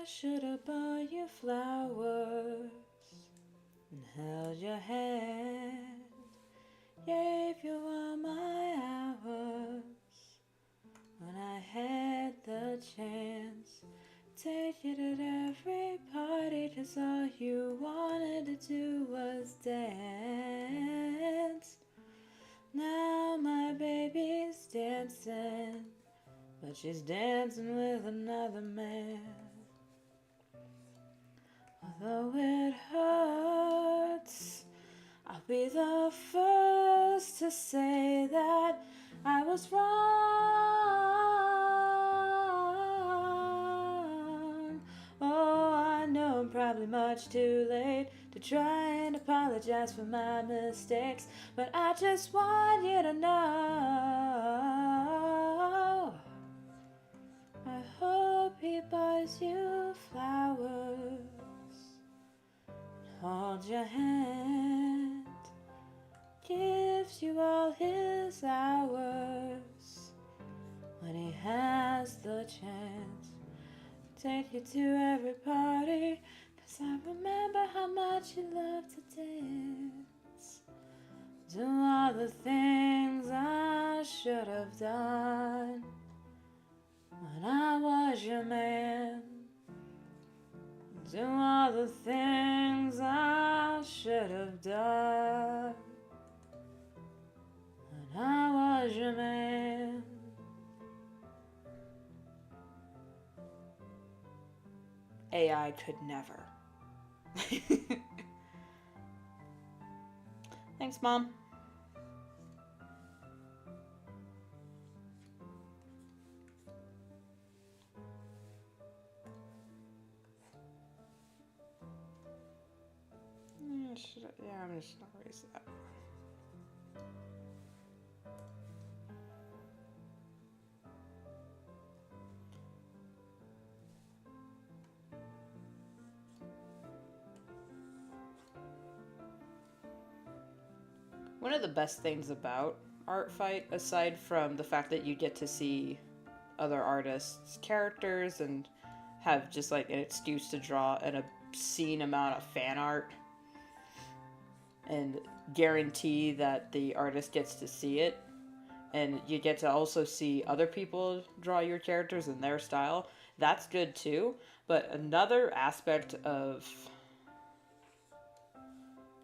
should have bought you flowers and held your hand, gave you all my hours when I had the chance. Take it at every party, 'cause all you wanted to do was dance. Now my baby's dancing, but she's dancing with another man. Although it hurts, I'll be the first to say that I was wrong. Oh, I know I'm probably much too late to try and apologize for my mistakes, but I just want you to know I hope he buys you flowers, holds your hand, gives you all his hours when he has the chance. Take you to every party, 'cause I remember how much you loved to dance. Do all the things I should have done when I was your man. Do all the things I should have done when I was your man. AI could never. Thanks, Mom. Yeah, I'm just gonna erase that. One of the best things about Art Fight, aside from the fact that you get to see other artists' characters and have just like an excuse to draw an obscene amount of fan art and guarantee that the artist gets to see it, and you get to also see other people draw your characters in their style, that's good too. But another aspect of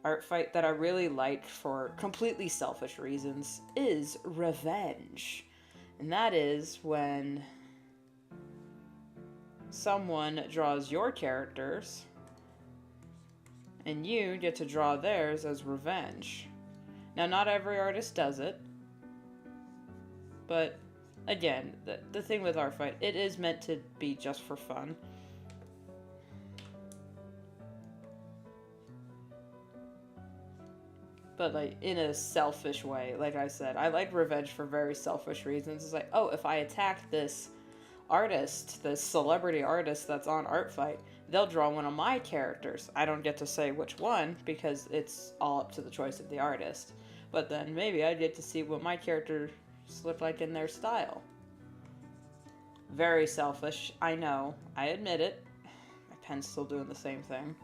Art Fight that I really like for completely selfish reasons is revenge. And that is when someone draws your characters and you get to draw theirs as revenge. Now, not every artist does it, but again, the thing with Art Fight, it is meant to be just for fun. But like in a selfish way, like I said, I like revenge for very selfish reasons. It's like, oh, if I attack this artist, this celebrity artist that's on Art Fight, they'll draw one of my characters. I don't get to say which one because it's all up to the choice of the artist. But then maybe I get to see what my characters look like in their style. Very selfish, I know. I admit it. My pen's still doing the same thing.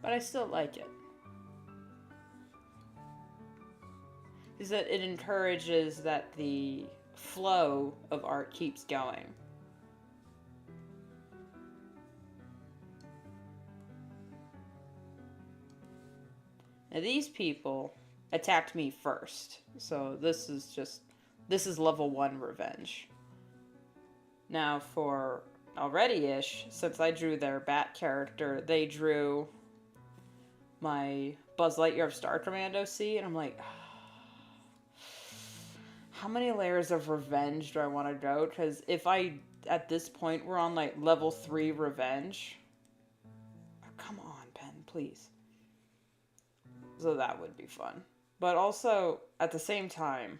But I still like it. Is that it encourages that the flow of art keeps going. Now these people attacked me first, so this is level 1 revenge. Now for Already-ish, since I drew their Bat character, they drew my Buzz Lightyear of Star Commando C, and I'm like, how many layers of revenge do I want to go? Because if I, at this point, we're on like level 3 revenge. Oh, come on, pen, please. So that would be fun. But also, at the same time,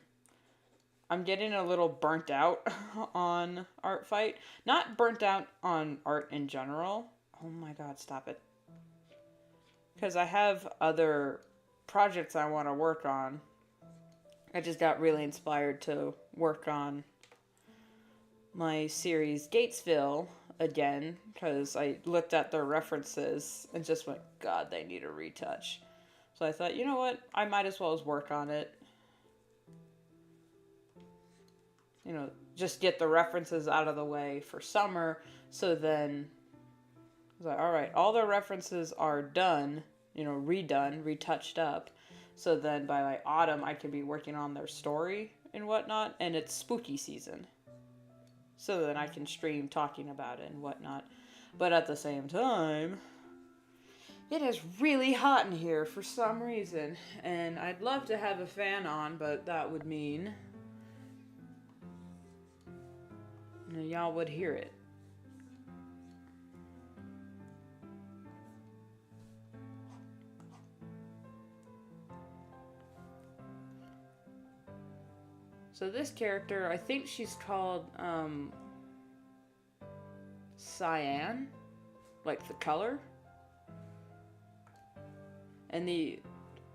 I'm getting a little burnt out on Art Fight. Not burnt out on art in general. Oh my god, stop it. Because I have other projects I want to work on. I just got really inspired to work on my series Gatesville again because I looked at their references and just went, God, they need a retouch. So I thought, you know what? I might as well as work on it. You know, just get the references out of the way for summer. So then I was like, all right, all the references are done, you know, redone, retouched up. So then by like autumn, I can be working on their story and whatnot. And it's spooky season. So then I can stream talking about it and whatnot. But at the same time, it is really hot in here for some reason. And I'd love to have a fan on, but that would mean y'all would hear it. So this character, I think she's called Cyan, like the color. And the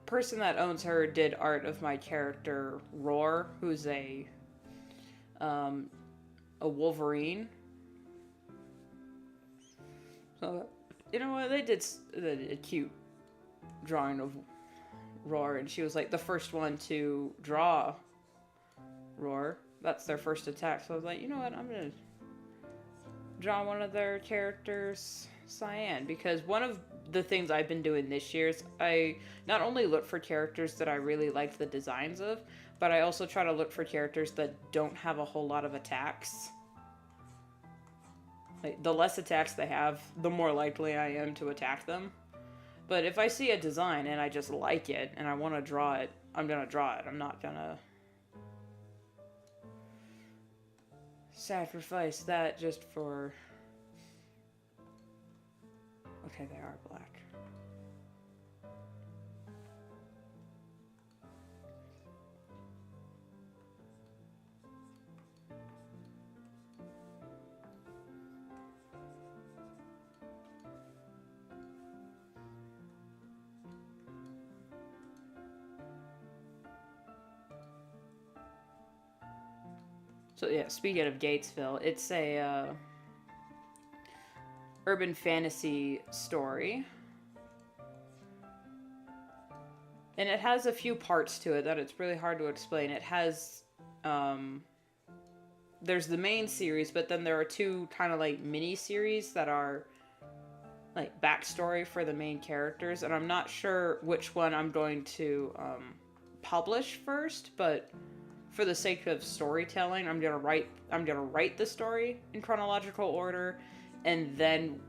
person that owns her did art of my character Roar, who's a Wolverine. So you know what? They did a cute drawing of Roar, and she was like the first one to draw Roar. That's their first attack. So I was like, you know what? I'm gonna draw one of their characters, Cyan, because one of the things I've been doing this year is I not only look for characters that I really like the designs of, but I also try to look for characters that don't have a whole lot of attacks. Like, the less attacks they have, the more likely I am to attack them. But if I see a design and I just like it and I want to draw it, I'm gonna draw it. I'm not gonna sacrifice that just for... Okay, they are black. So yeah, speaking of Gatesville, it's a urban fantasy story. And it has a few parts to it that it's really hard to explain. It has, there's the main series, but then there are two kind of like mini series that are like backstory for the main characters. And I'm not sure which one I'm going to publish first, but for the sake of storytelling, I'm gonna write the story in chronological order, and then,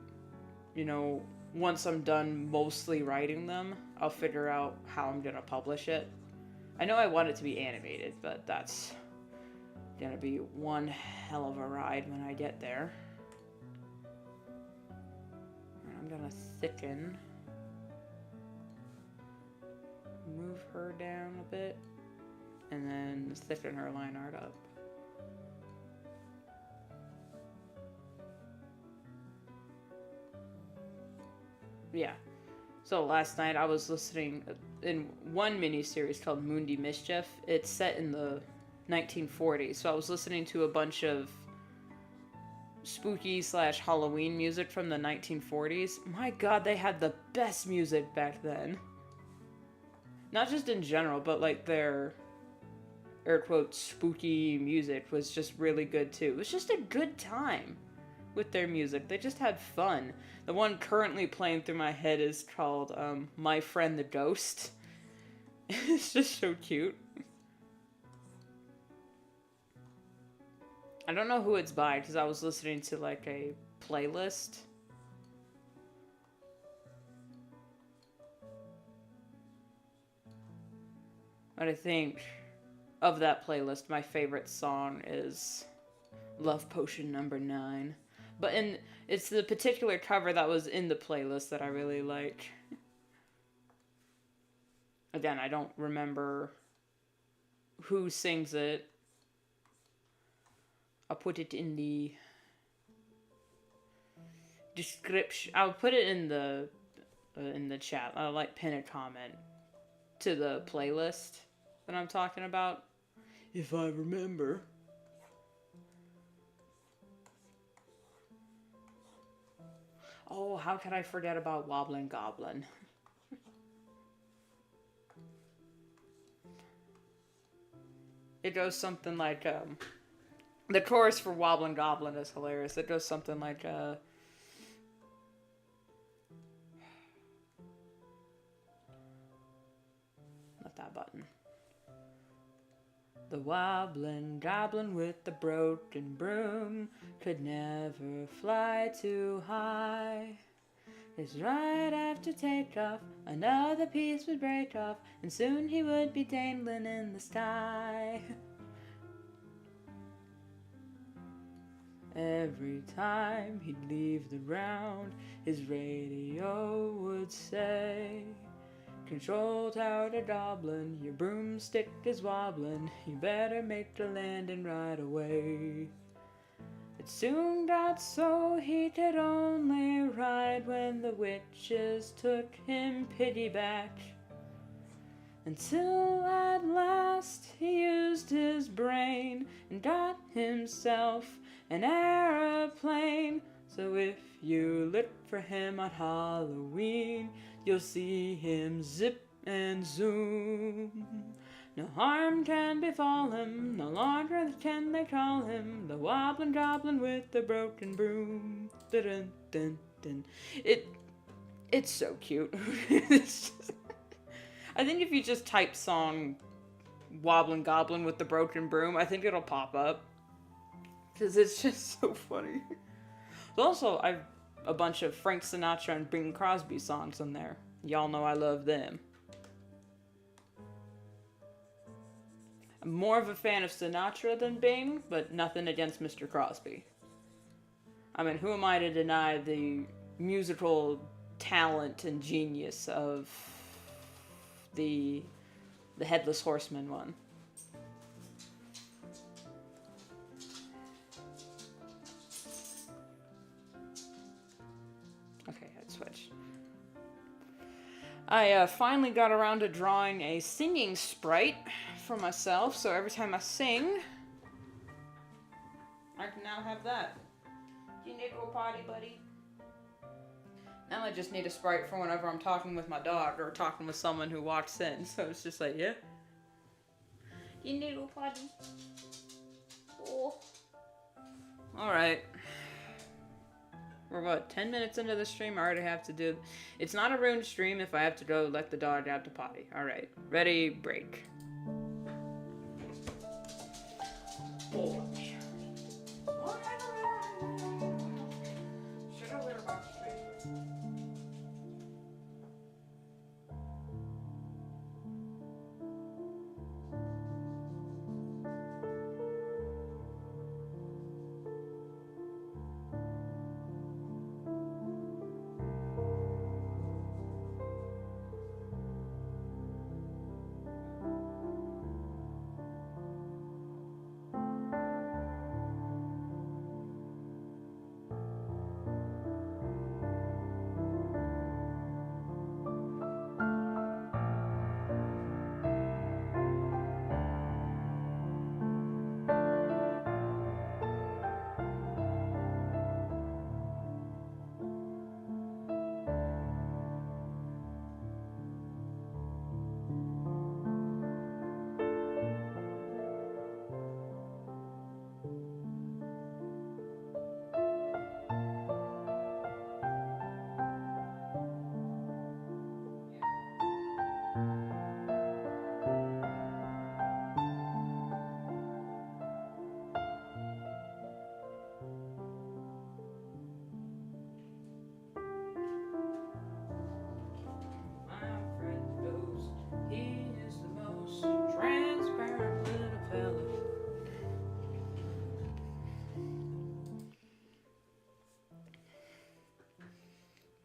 you know, once I'm done mostly writing them, I'll figure out how I'm gonna publish it. I know I want it to be animated, but that's gonna be one hell of a ride when I get there. I'm gonna thicken, move her down a bit, and then thicken her line art up. Yeah. So last night I was listening in one mini-series called Mundi Mischief. It's set in the 1940s. So I was listening to a bunch of spooky / Halloween music from the 1940s. My God, they had the best music back then. Not just in general, but like their air quotes spooky music was just really good too. It was just a good time with their music. They just had fun. The one currently playing through my head is called My Friend the Ghost. It's just so cute. I don't know who it's by because I was listening to like a playlist. But I think of that playlist, my favorite song is Love Potion Number 9. But it's the particular cover that was in the playlist that I really like. Again, I don't remember who sings it. I'll put it in the description. I'll put it in the chat. I'll like pin a comment to the playlist that I'm talking about, if I remember. Oh, how could I forget about Wobbling Goblin? It goes something like, the chorus for Wobbling Goblin is hilarious. It goes something like, not that button. The wobbling goblin with the broken broom could never fly too high. 'Cause right after takeoff, another piece would break off, and soon he would be dangling in the sky. Every time he'd leave the ground, his radio would say, "Control tower to Goblin, your broomstick is wobbling, you better make the landing right away." It soon got so he could only ride when the witches took him piggyback, until at last he used his brain and got himself an aeroplane. So if you look for him on Halloween, you'll see him zip and zoom. No harm can befall him, no longer can they call him the Wobbling Goblin with the broken broom. Dun, dun, dun. It's so cute. It's just, I think if you just type song Wobbling Goblin with the broken broom, I think it'll pop up. Because it's just so funny. But also, I've a bunch of Frank Sinatra and Bing Crosby songs in there. Y'all know I love them. I'm more of a fan of Sinatra than Bing, but nothing against Mr. Crosby. I mean, who am I to deny the musical talent and genius of the Headless Horseman one? Okay, I'd switch. I finally got around to drawing a singing sprite for myself, so every time I sing, I can now have that. You need to go potty, buddy? Now I just need a sprite for whenever I'm talking with my dog or talking with someone who walks in, so it's just like, yeah. You need to go potty? Oh. Alright. We're what, 10 minutes into the stream? I already have to do... It's not a ruined stream if I have to go let the dog out to potty. Alright. Ready, break. Oh. Should I wear a box straight?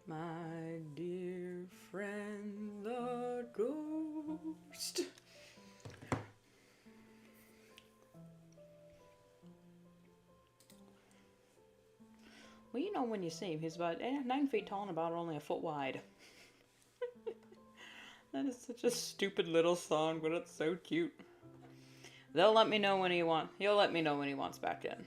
My dear friend, the ghost. Well, you know when you see him, he's about 9 feet tall and about only a foot wide. That is such a stupid little song, but it's so cute. They'll let me know when he'll let me know when he wants back in.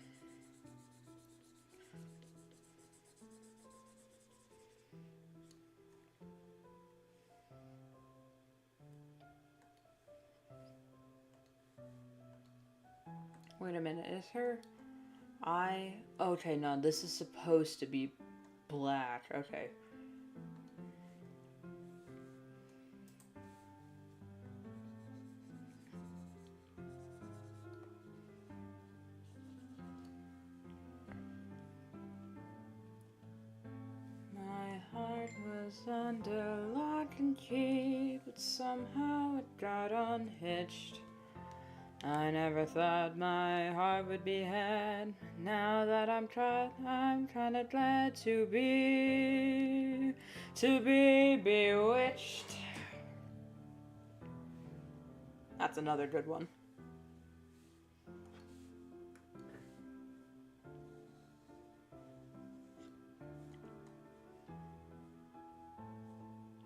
Wait a minute, is her eye... Okay, no, this is supposed to be black. Okay. My heart was under lock and key, but somehow it got unhitched. I never thought my heart would be had. Now that I'm kinda glad to be bewitched. That's another good one.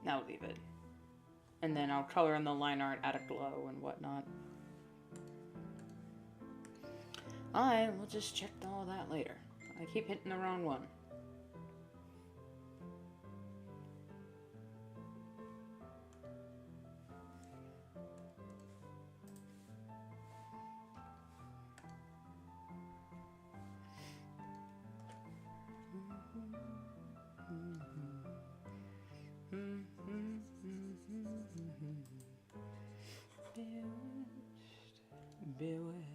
Now leave it. And then I'll color in the line art, add a glow and whatnot. I will just check all that later. I keep hitting the wrong one. Bewitched.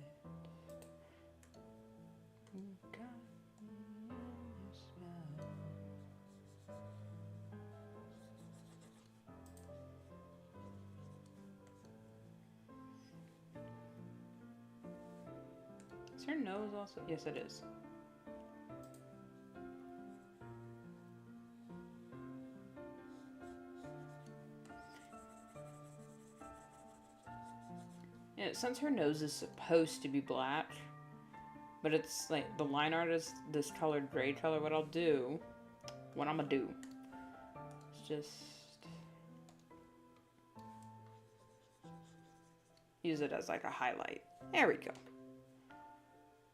Is her nose also? Yes, it is. Yeah, since her nose is supposed to be black, but it's like the line art is this colored gray color, what I'll do, what I'm gonna do, is just use it as like a highlight. There we go.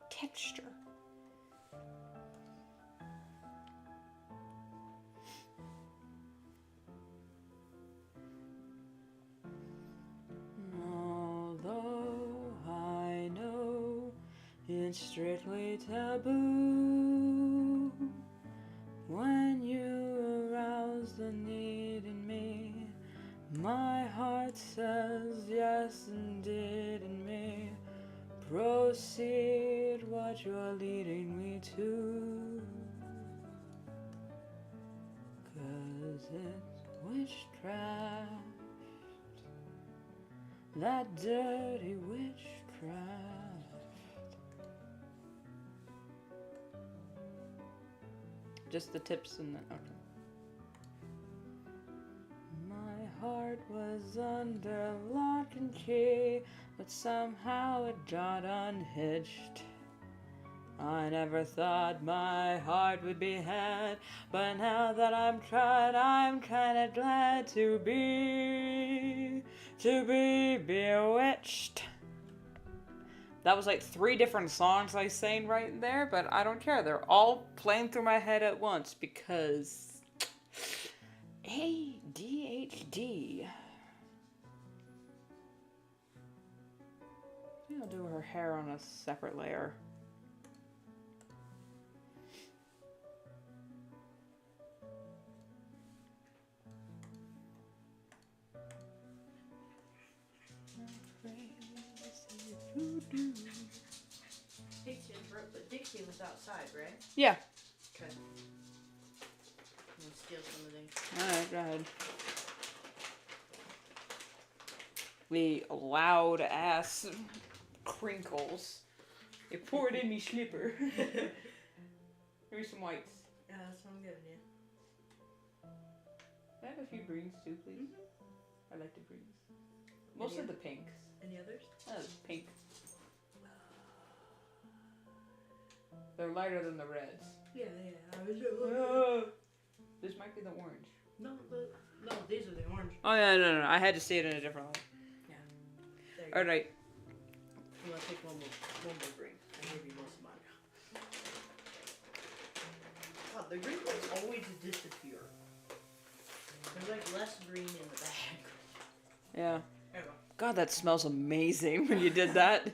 Texture. Although I know it's strictly taboo, when you arouse the need in me, my heart says yes indeed in me. Proceed what you're leading me to, 'cause it's witchcraft, that dirty witchcraft. Just the tips and the... Okay. My heart was under lock and key, but somehow it got unhitched. I never thought my heart would be had, but now that I'm tried, I'm kinda glad to be bewitched. That was like 3 different songs I sang right there, but I don't care. They're all playing through my head at once because ADHD. I'll do her hair on a separate layer. Hey, to interrupt, but Dixie was outside, right? Yeah. Okay. I'm gonna steal some of these. Alright, go ahead. The loud ass crinkles. They poured in me slipper. Here's some whites. Yeah, that's what I'm giving you. Can I have a few greens too, please? I like the greens. Most of the pinks. Any others? Oh, pink. They're lighter than the reds. Yeah. I was This might be the orange. No, these are the orange. Oh yeah, no. I had to see it in a different light. Yeah. There you go. Alright. I'm gonna take one more green. I gave you most of mine. God, the green ones always disappear. There's like less green in the bag. Yeah. There we go. God, that smells amazing when you did that.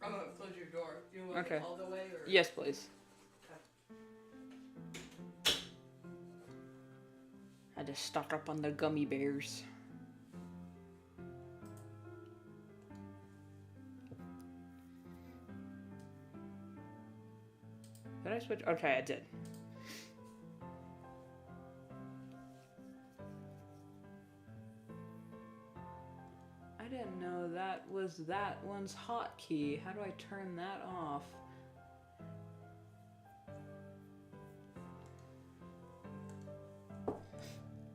I'm gonna close your door. want me Okay. to all the way, or? Yes, please. I just stock up on the gummy bears. Did I switch? Okay, I did. I didn't know that was that one's hotkey. How do I turn that off?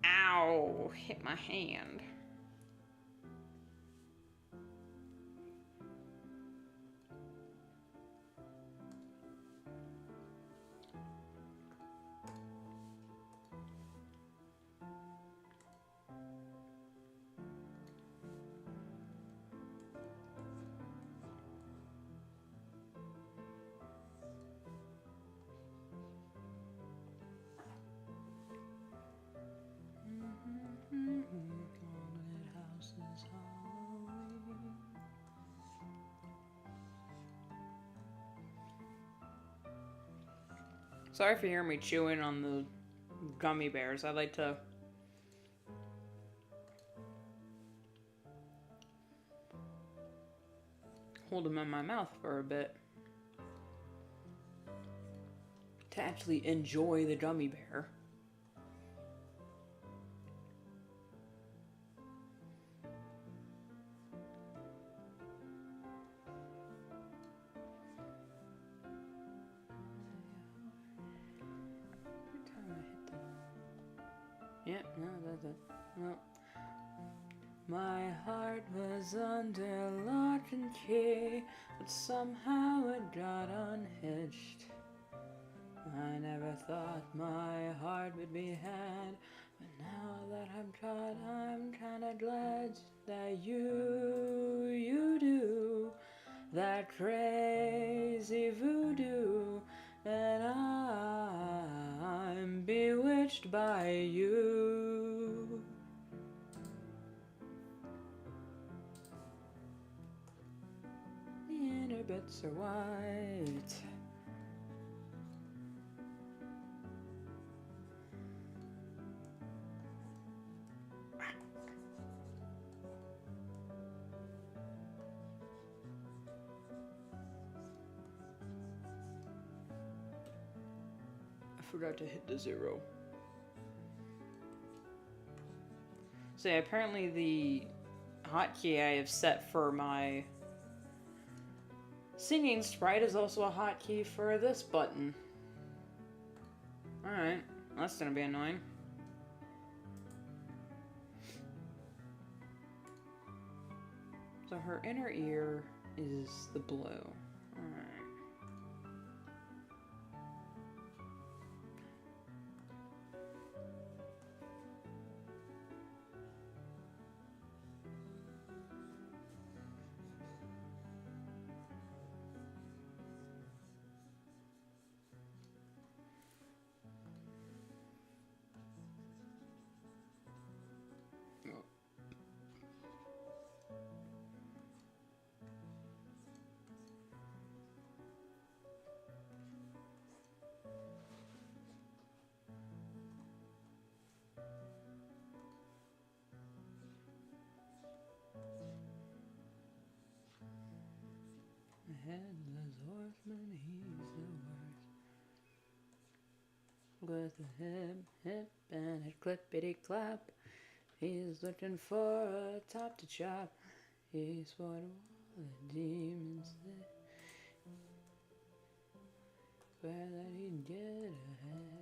Ow! Hit my hand. Haunted houses, Halloween. Sorry for hearing me chewing on the gummy bears. I like to hold them in my mouth for a bit to actually enjoy the gummy bear. Every time I hit the... Yeah, no, that's it. No. My heart was under lock and key, but somehow it got unhitched. I never thought my heart would be had, but now that I'm caught, I'm kinda glad that you do that crazy voodoo, and I'm bewitched by you. The inner bits are white. I forgot to hit the 0. So yeah, apparently the hotkey I have set for my singing sprite is also a hotkey for this button. Alright, that's gonna be annoying. So her inner ear is the blue. Alright. Headless horseman, he's the worst. With a hip, hip, and a clippity clap, he's looking for a top to chop. He's what all the demons say. Where that he'd get ahead.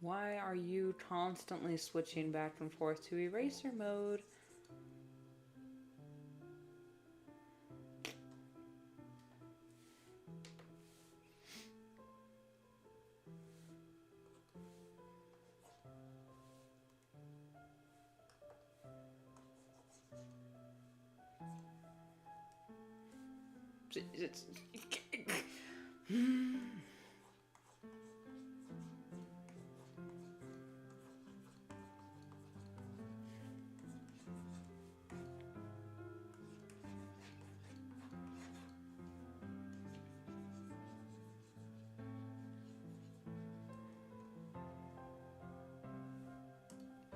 Why are you constantly switching back and forth to eraser mode? It's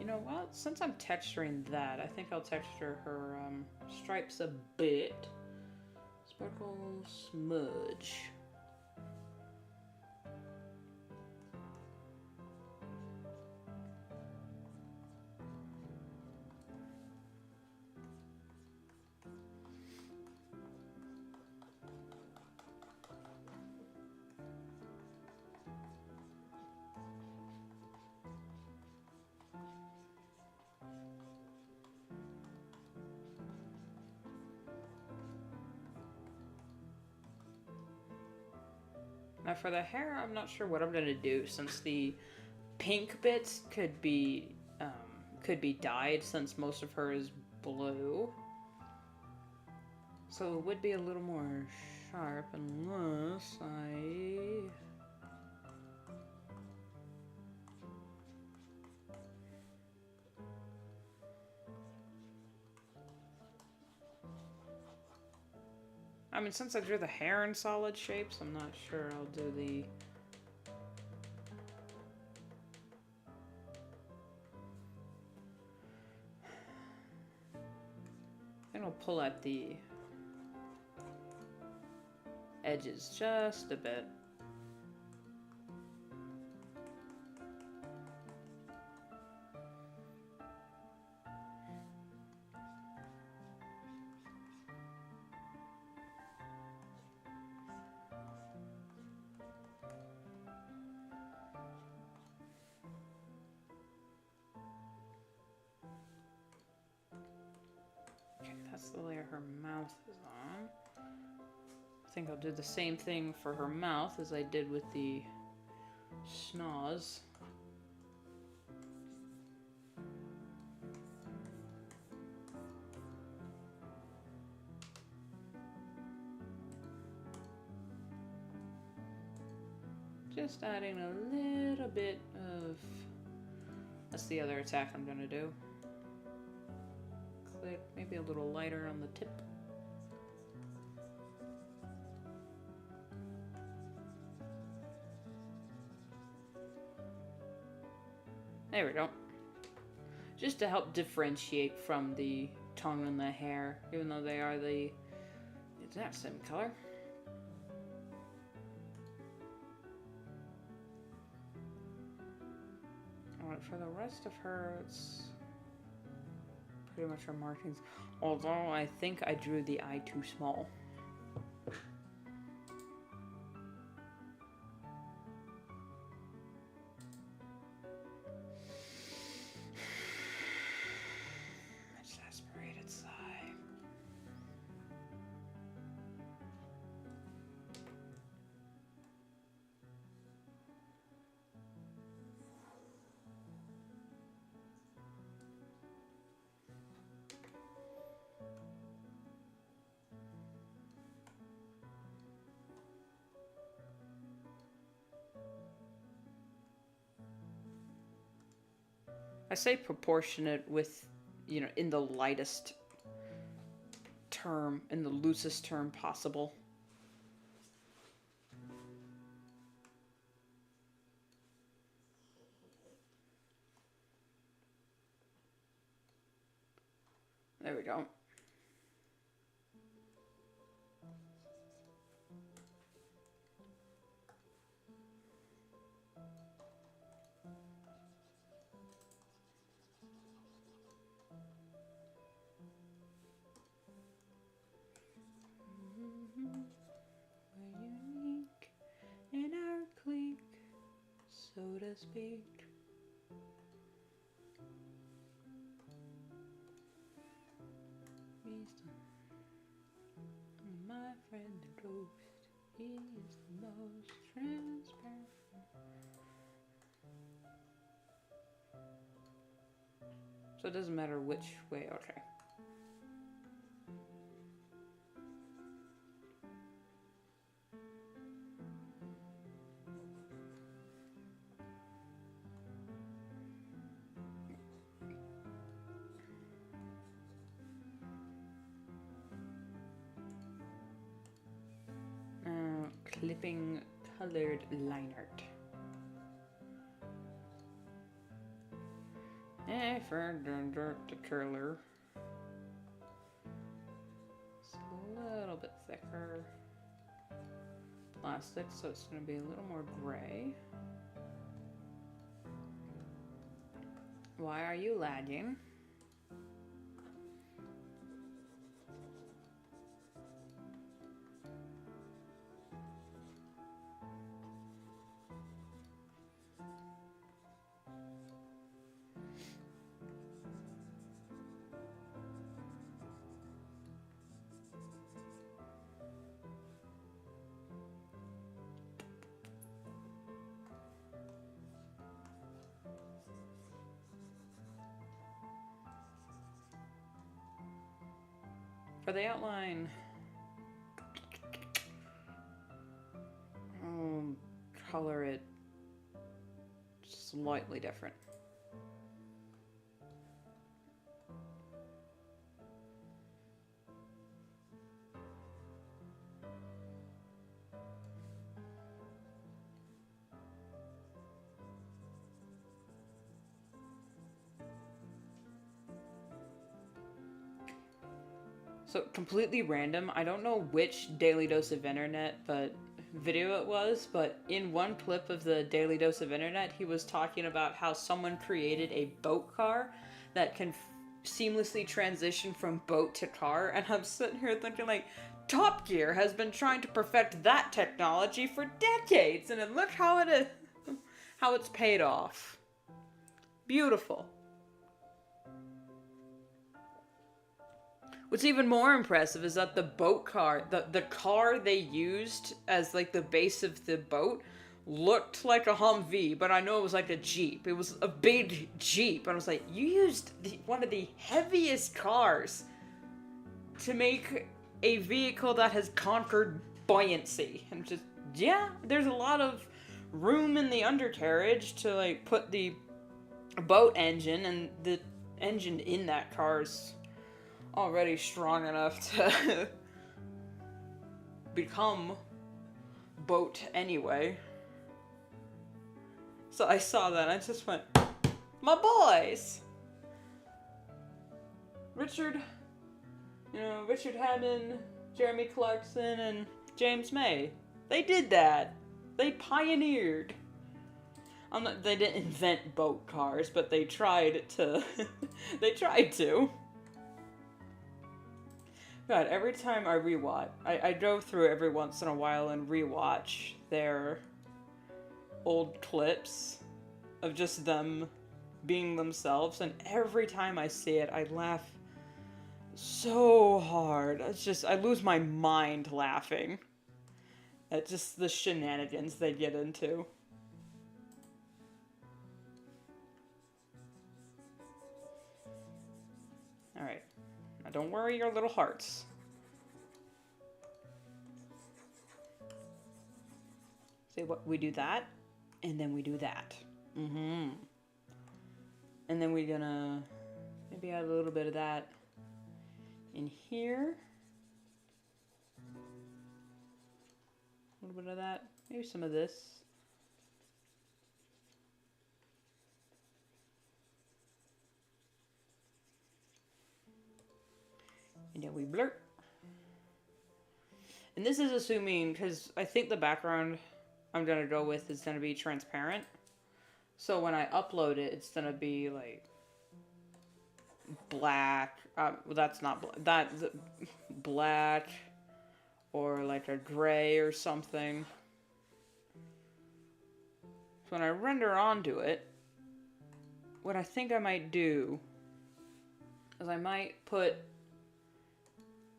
You know what? Since I'm texturing that, I think I'll texture her stripes a bit. Sparkle smudge. Now for the hair, I'm not sure what I'm gonna do since the pink bits could be dyed since most of her is blue. So it would be a little more sharp unless I mean, since I drew the hair in solid shapes, I'm not sure I'll do the... Then I'll pull at the edges just a bit. That's the layer her mouth is on. I think I'll do the same thing for her mouth as I did with the schnoz. Just adding a little bit of... That's the other attack I'm gonna do. Click, maybe a little lighter on the tip. There we go. Just to help differentiate from the tongue and the hair, even though they are the exact same color. Alright, for the rest of her, it's pretty much her markings. Although I think I drew the eye too small. Exasperated sigh. I say proportionate with, you know, in the lightest term, in the loosest term possible. There we go. We're unique in our clique, so to speak. My friend the ghost, he is the most transparent. So it doesn't matter which way, okay. Clipping colored line art. for the curler. It's a little bit thicker plastic, so it's going to be a little more gray. Why are you lagging? For the outline, color it slightly different. So completely random. I don't know which Daily Dose of Internet, video it was, but in one clip of the Daily Dose of Internet, he was talking about how someone created a boat car that can seamlessly transition from boat to car, and I'm sitting here thinking like, Top Gear has been trying to perfect that technology for decades, and then look how it is, how it's paid off. Beautiful. What's even more impressive is that the boat car, the car they used as like the base of the boat looked like a Humvee, but I know it was like a Jeep. It was a big Jeep. And I was like, you used one of the heaviest cars to make a vehicle that has conquered buoyancy. And just, yeah, there's a lot of room in the undercarriage to like put the boat engine, and the engine in that car's already strong enough to become boat anyway. So I saw that and I just went, my boys! Richard Hammond, Jeremy Clarkson, and James May. They did that. They pioneered. They didn't invent boat cars, but they tried to. They tried to. God, every time I rewatch, I go through every once in a while and rewatch their old clips of just them being themselves, and every time I see it, I laugh so hard. It's just, I lose my mind laughing at just the shenanigans they get into. Alright. Now don't worry your little hearts. See what we do that, and then we do that. And then we're gonna maybe add a little bit of that in here. A little bit of that. Maybe some of this. And then we blur. And this is assuming, because I think the background I'm going to go with is going to be transparent. So when I upload it, it's going to be like black. Well, that's not black. That's black or like a gray or something. So when I render onto it, what I think I might do is I might put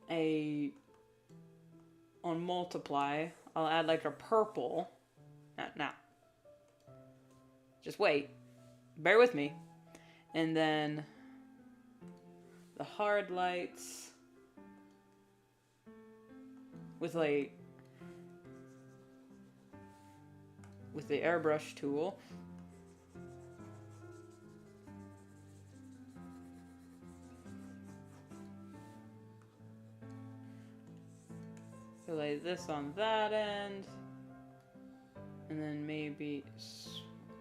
on multiply, I'll add like a purple. Now. Just wait. Bear with me. And then the hard lights with the airbrush tool. So lay this on that end, and then maybe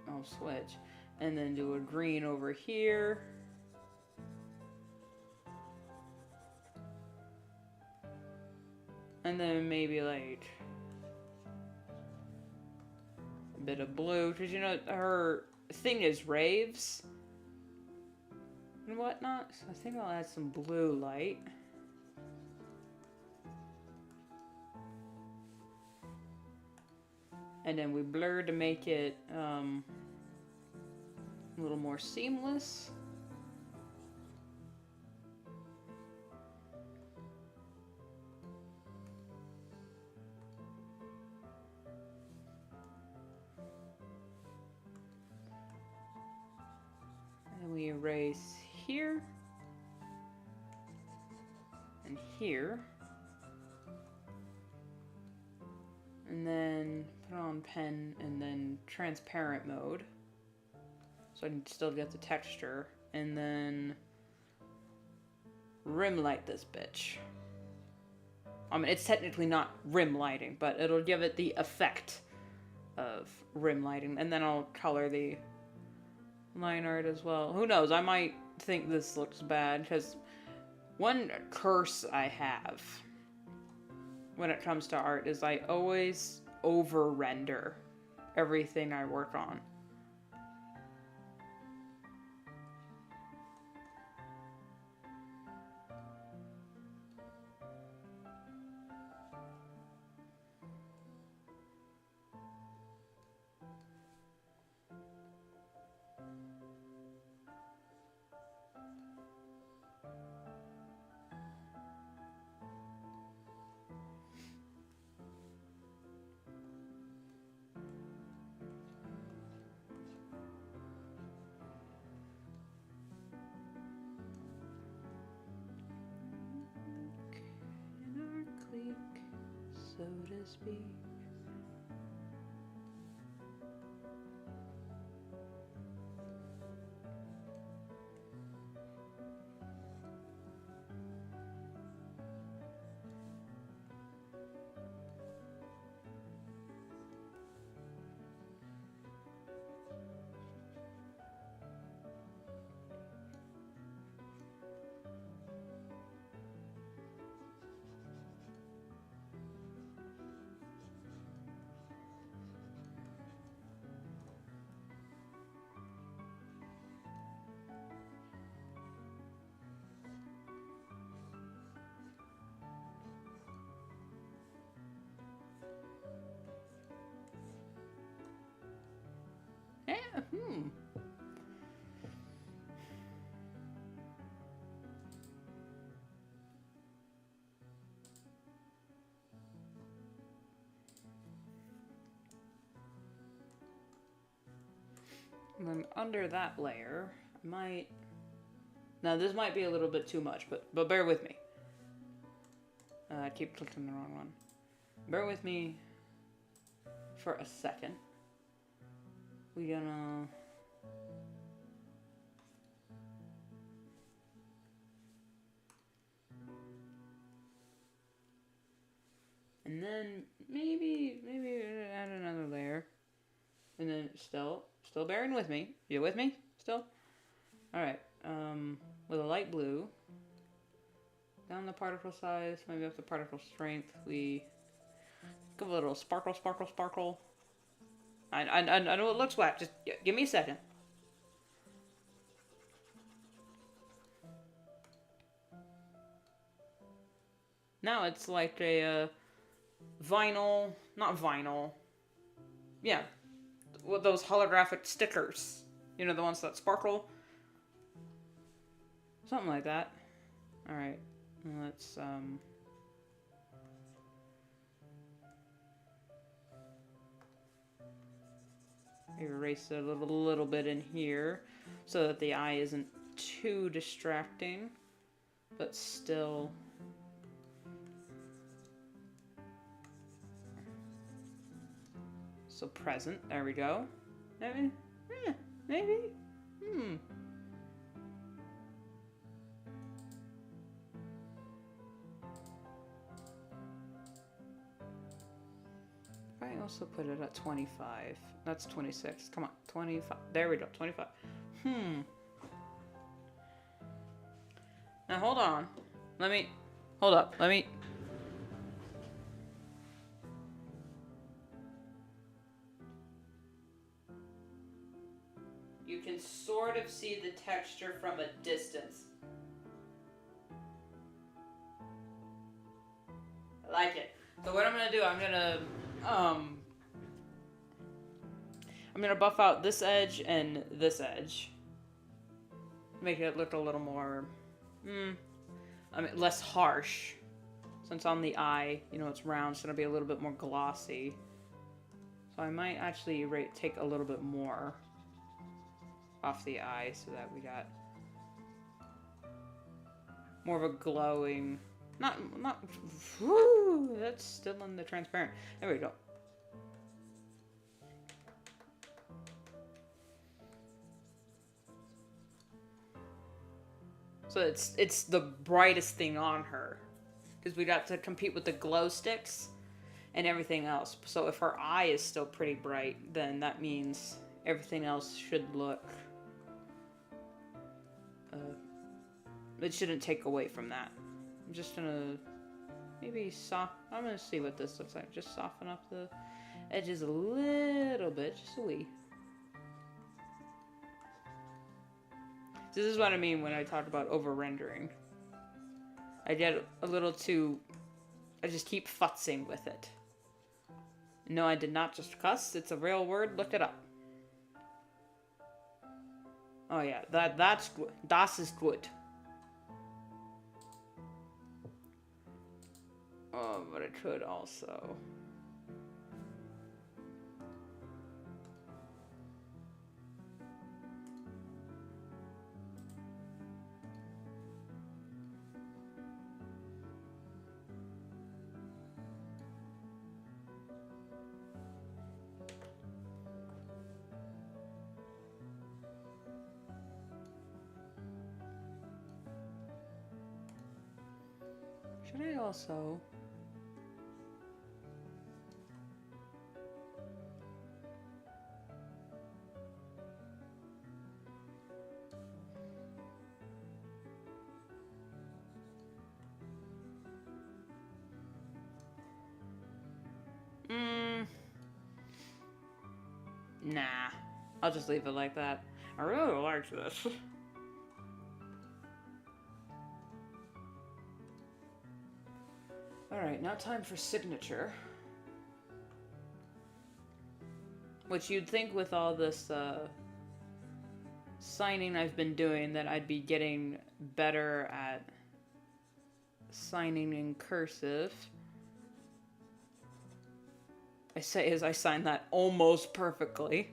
I'll switch. And then do a green over here. And then maybe like a bit of blue, because you know her thing is raves and whatnot. So I think I'll add some blue light. And then we blur to make it a little more seamless. And we erase here and here. And then put on pen and then transparent mode. So I can still get the texture. And then rim light this bitch. I mean, it's technically not rim lighting, but it'll give it the effect of rim lighting. And then I'll color the line art as well. Who knows? I might think this looks bad, because one curse I have when it comes to art is I always over-render everything I work on. So to speak. Yeah, And then under that layer, I might... Now, this might be a little bit too much, but bear with me. I keep clicking the wrong one. Bear with me for a second. We're gonna... And then maybe add another layer. And then still bearing with me. You with me? Still? Alright. With a light blue. Down the particle size, maybe up the particle strength, we give a little sparkle, sparkle, sparkle. I know it looks whack, just give me a second. Now it's like a vinyl, not vinyl. Yeah, with those holographic stickers. You know, the ones that sparkle? Something like that. Alright, let's, erase a little bit in here so that the eye isn't too distracting, but still... So present. There we go. Maybe? Yeah, maybe? Alright, also put it at 25. That's 26. Come on, 25. There we go, 25. Now hold on. Hold up. You can sort of see the texture from a distance. I like it. So what I'm gonna do, I'm gonna buff out this edge and this edge. Make it look a little more, less harsh. Since on the eye, you know, it's round, it's gonna be a little bit more glossy. So I might actually take a little bit more off the eye so that we got more of a glowing, whoo, that's still in the transparent. There we go. So it's the brightest thing on her, because we got to compete with the glow sticks and everything else. So if her eye is still pretty bright, then that means everything else should look. It shouldn't take away from that. I'm just gonna maybe I'm gonna see what this looks like. Just soften up the edges a little bit, just a wee. This is what I mean when I talk about over-rendering. I get a little too... I just keep futzing with it. No, I did not just cuss. It's a real word. Look it up. Oh yeah, that's good. Das ist gut. Oh, but I could also... Should I also... Nah. I'll just leave it like that. I really like this. Alright, now time for signature. Which you'd think with all this signing I've been doing that I'd be getting better at signing in cursive. I say as I sign that almost perfectly.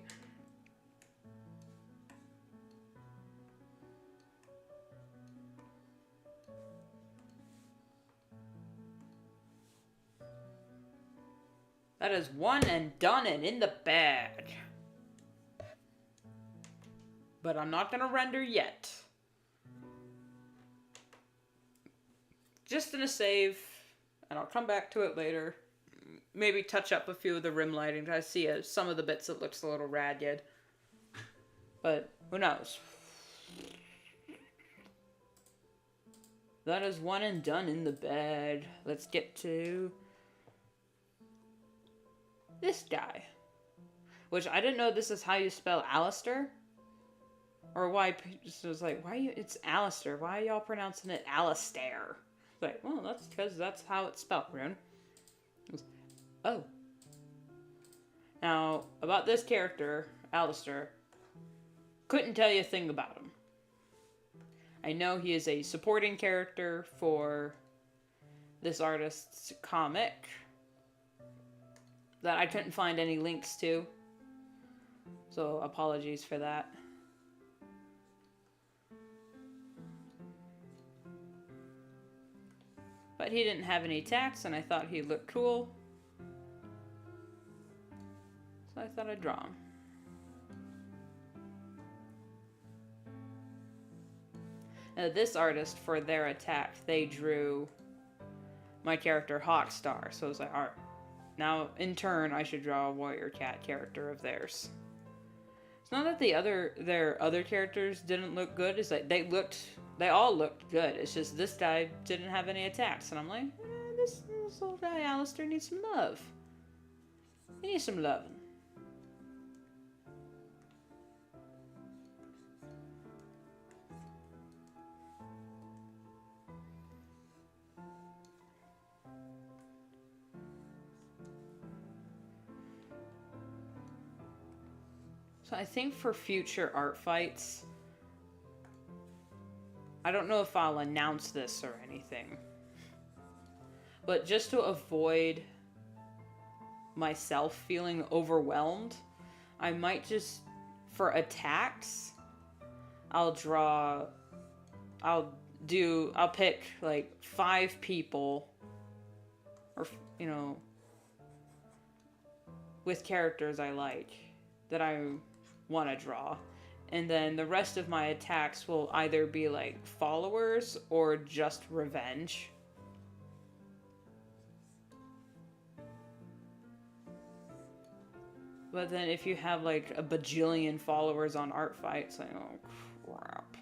That is one and done and in the bag. But I'm not gonna render yet. Just gonna save, and I'll come back to it later. Maybe touch up a few of the rim lighting. I see some of the bits it looks a little ragged. But who knows? That is one and done in the bag. Let's get to this guy. Which I didn't know this is how you spell Alistair. Or why just was like, it's Alistair. Why are y'all pronouncing it Alistair? Like, well, that's because that's how it's spelled, Rune. Oh. Now, about this character, Alistair, couldn't tell you a thing about him. I know he is a supporting character for this artist's comic that I couldn't find any links to. So, apologies for that. But he didn't have any attacks, and I thought he looked cool. So I thought I'd draw him. Now this artist, for their attack, they drew my character Hawkstar. So it was like, alright, Now, in turn, I should draw a warrior cat character of theirs. It's not that their other characters didn't look good. It's like they all looked good. It's just this guy didn't have any attacks, and I'm like, this little guy Alistair needs some love. He needs some loving. So I think for future art fights, I don't know if I'll announce this or anything, but just to avoid myself feeling overwhelmed, I might just, for attacks, I'll pick like 5 people, or, you know, with characters I like, that I want to draw. And then the rest of my attacks will either be like followers or just revenge. But then if you have like a bajillion followers on art fights, like, oh crap.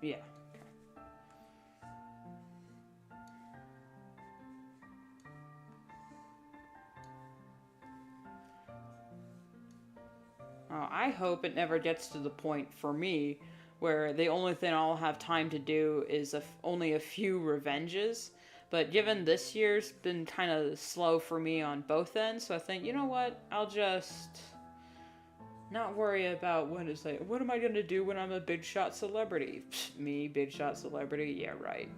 Yeah. I hope it never gets to the point for me where the only thing I'll have time to do is only a few revenges. But given this year's been kind of slow for me on both ends, so I think, you know what, I'll just not worry about what am I going to do when I'm a big shot celebrity? Psh, me, big shot celebrity? Yeah, right.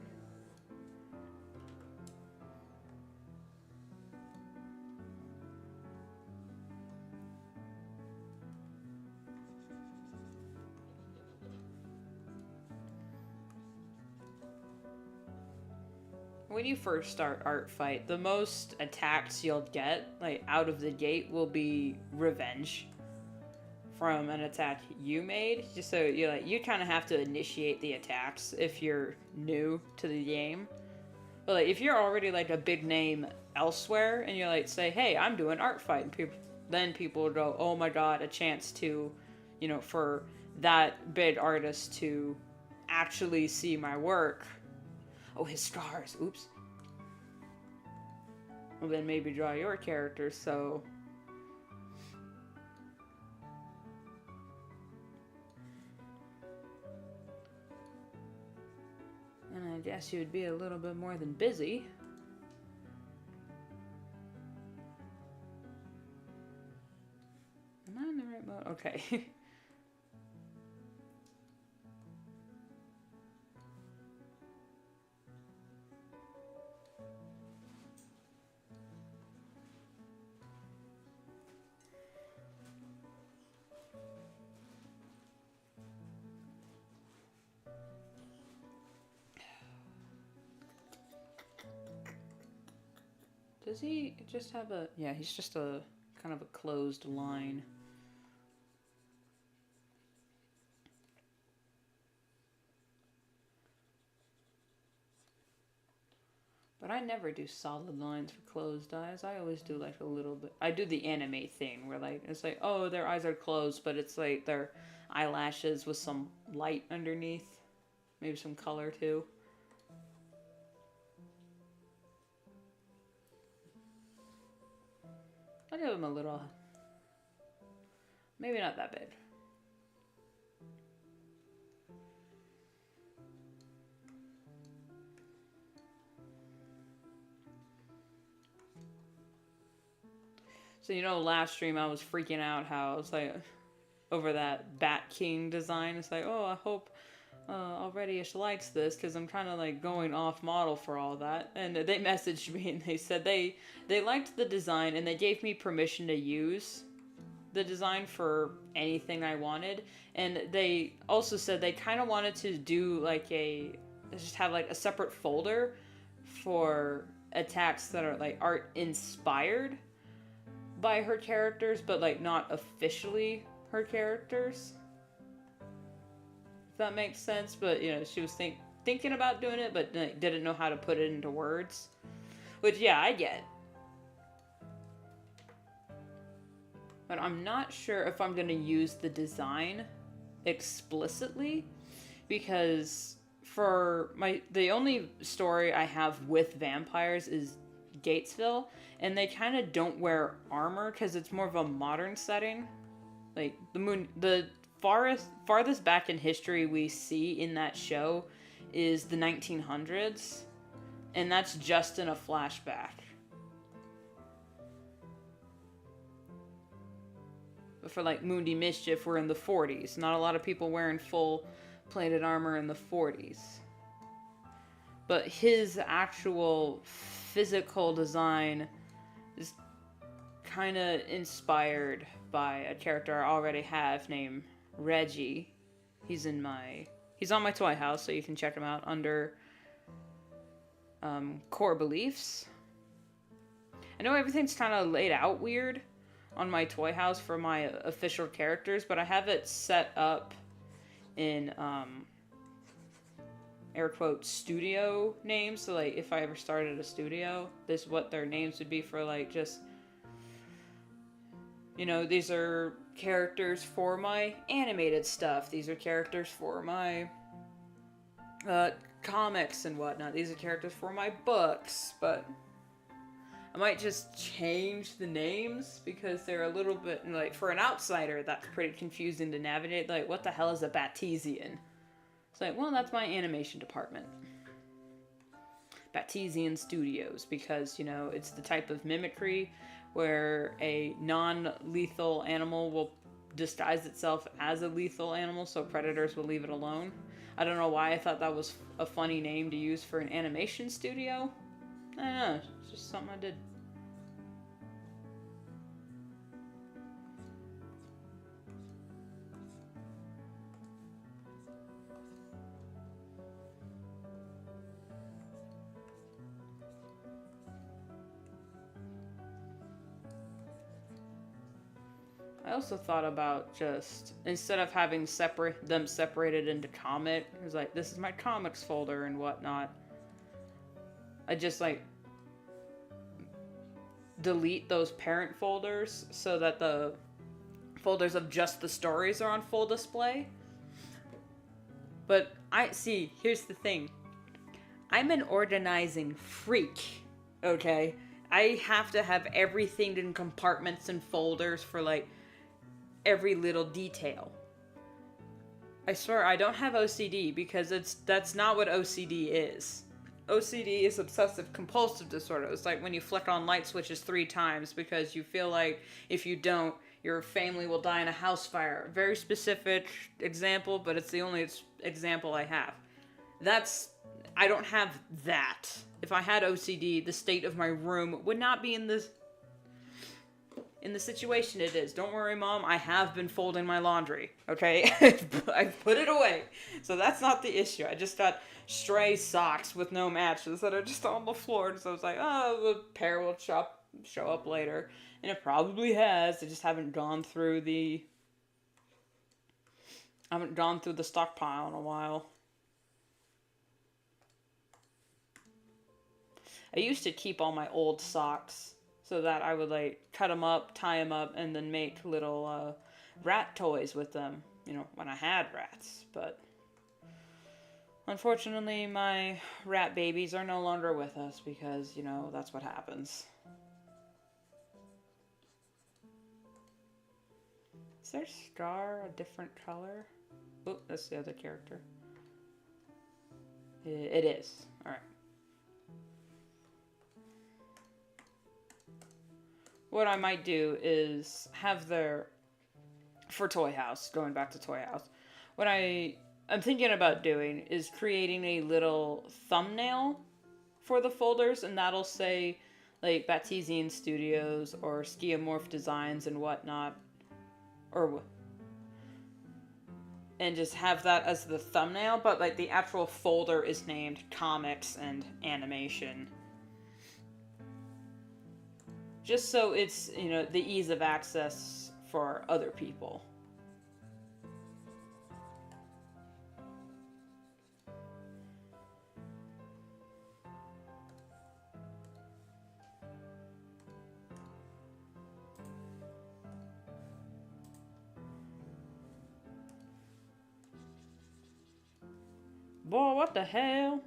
When you first start art fight, the most attacks you'll get, like out of the gate, will be revenge from an attack you made. Just so you kind of have to initiate the attacks if you're new to the game. But like if you're already like a big name elsewhere and you're like say, hey, I'm doing art fight, and people will go, oh my god, a chance to, for that big artist to actually see my work. Oh, his scars. Oops. Well, then maybe draw your character, so... And I guess you would be a little bit more than busy. Am I in the right mode? Okay. Does he just have a... Yeah, he's just a kind of a closed line. But I never do solid lines for closed eyes. I always do like a little bit... I do the anime thing where like, it's like, oh, their eyes are closed, but it's like their eyelashes with some light underneath. Maybe some color too. I'll give him a little... Maybe not that big. So, last stream I was freaking out how I was like, over that Bat King design. It's like, oh, I hope Already-ish likes this because I'm kind of like going off model for all that. And they messaged me and they said they liked the design and they gave me permission to use the design for anything I wanted. And they also said they kind of wanted to do like just have like a separate folder for attacks that are like art inspired by her characters, but like not officially her characters. If that makes sense, but she was thinking about doing it, but like, didn't know how to put it into words. Which, yeah, I get. But I'm not sure if I'm going to use the design explicitly, because for the only story I have with vampires is Gatesville, and they kind of don't wear armor because it's more of a modern setting. Like the farthest back in history we see in that show is the 1900s, and that's just in a flashback. But for like Mundi Mischief, we're in the 40s. Not a lot of people wearing full plated armor in the 40s. But his actual physical design is kind of inspired by a character I already have named Reggie. He's on my toy house, so you can check him out under core beliefs. I know everything's kind of laid out weird on my toy house for my official characters, but I have it set up in air quote studio names. So like if I ever started a studio, this is what their names would be for, like, just, you know, these are characters for my animated stuff. These are characters for my comics and whatnot. These are characters for my books, but I might just change the names because they're a little bit, like, for an outsider, that's pretty confusing to navigate. Like, what the hell is a Batesian? It's like, well, that's my animation department. Batesian Studios, because, you know, it's the type of mimicry where a non-lethal animal will disguise itself as a lethal animal, so predators will leave it alone. I don't know why I thought that was a funny name to use for an animation studio. I don't know, it's just something I did. I also thought about just, instead of having them separated into comic, it was like, this is my comics folder and whatnot. I just, like, delete those parent folders so that the folders of just the stories are on full display. But here's the thing. I'm an organizing freak, okay? I have to have everything in compartments and folders for, like, every little detail. I swear I don't have OCD, because that's not what OCD is. OCD is obsessive compulsive disorder. It's like when you flick on light switches 3 times because you feel like if you don't, your family will die in a house fire. Very specific example, but it's the only example I have. I don't have that. If I had OCD, the state of my room would not be in the situation it is. Don't worry, Mom, I have been folding my laundry, okay? I've put it away. So that's not the issue. I just got stray socks with no matches that are just on the floor. So I was like, oh, the pair will show up later. And it probably has. I just haven't gone through the stockpile in a while. I used to keep all my old socks so that I would, like, cut them up, tie them up, and then make little rat toys with them, you know, when I had rats. But unfortunately, my rat babies are no longer with us because, you know, that's what happens. Is their scar a different color? Oh, that's the other character. It is. Alright. What I might do is have for Toy House, going back to Toy House, what I'm thinking about doing is creating a little thumbnail for the folders, and that'll say, like, Batesian Studios or Skiamorph Designs and whatnot, and just have that as the thumbnail, but, like, the actual folder is named Comics and Animation. Just so it's, you know, the ease of access for other people. Boy, what the hell?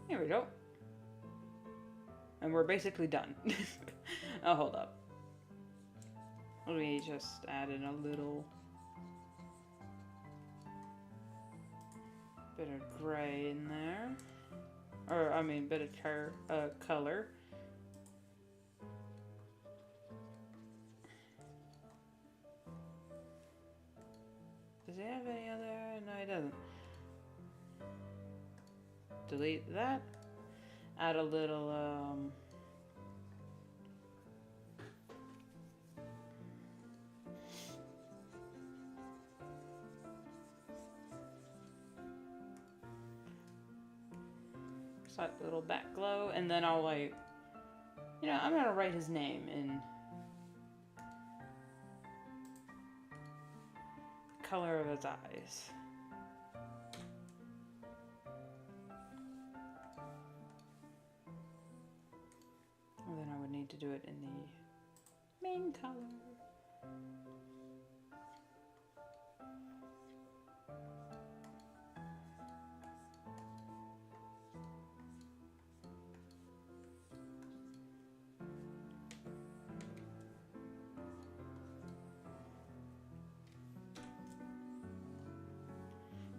There we go. And we're basically done. Oh, hold up. Let me just add in a little bit of gray in there. Or, I mean, bit of color. Does he have any other? No, he doesn't. Delete that. Add a little, slight little back glow, and then I'll like, you know, I'm gonna write his name in color of his eyes. And then I would need to do it in the main color.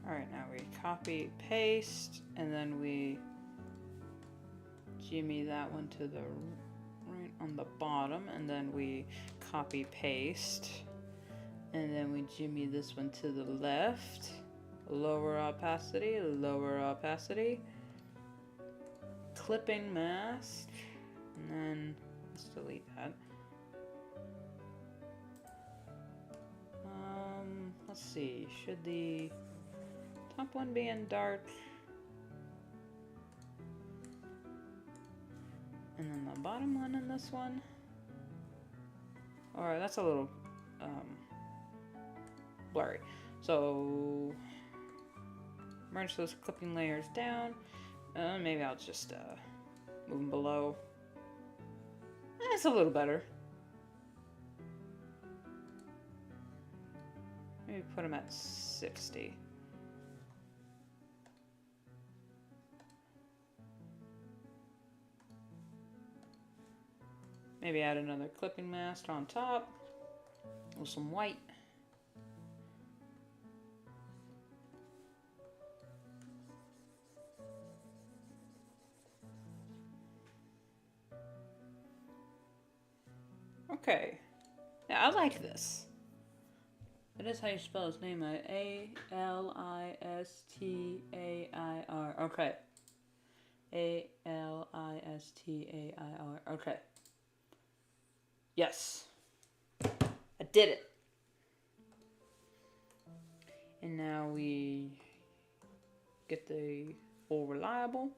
Alright, now we copy, paste, and then we jimmy that one to the right on the bottom, and then we copy, paste, and then we jimmy this one to the left. Lower opacity, clipping mask, and then let's delete that. Let's see, should the top one be in dark? And then the bottom one in this one? Alright, that's a little blurry. So merge those clipping layers down. Maybe I'll just move them below. It's a little better. Maybe put them at 60. Maybe add another clipping mask on top with some white. Okay. Yeah, I like this. That is how you spell his name. A-L-I-S-T-A-I-R. Okay. A-L-I-S-T-A-I-R. Okay. Yes. I did it. And now we get the full reliable.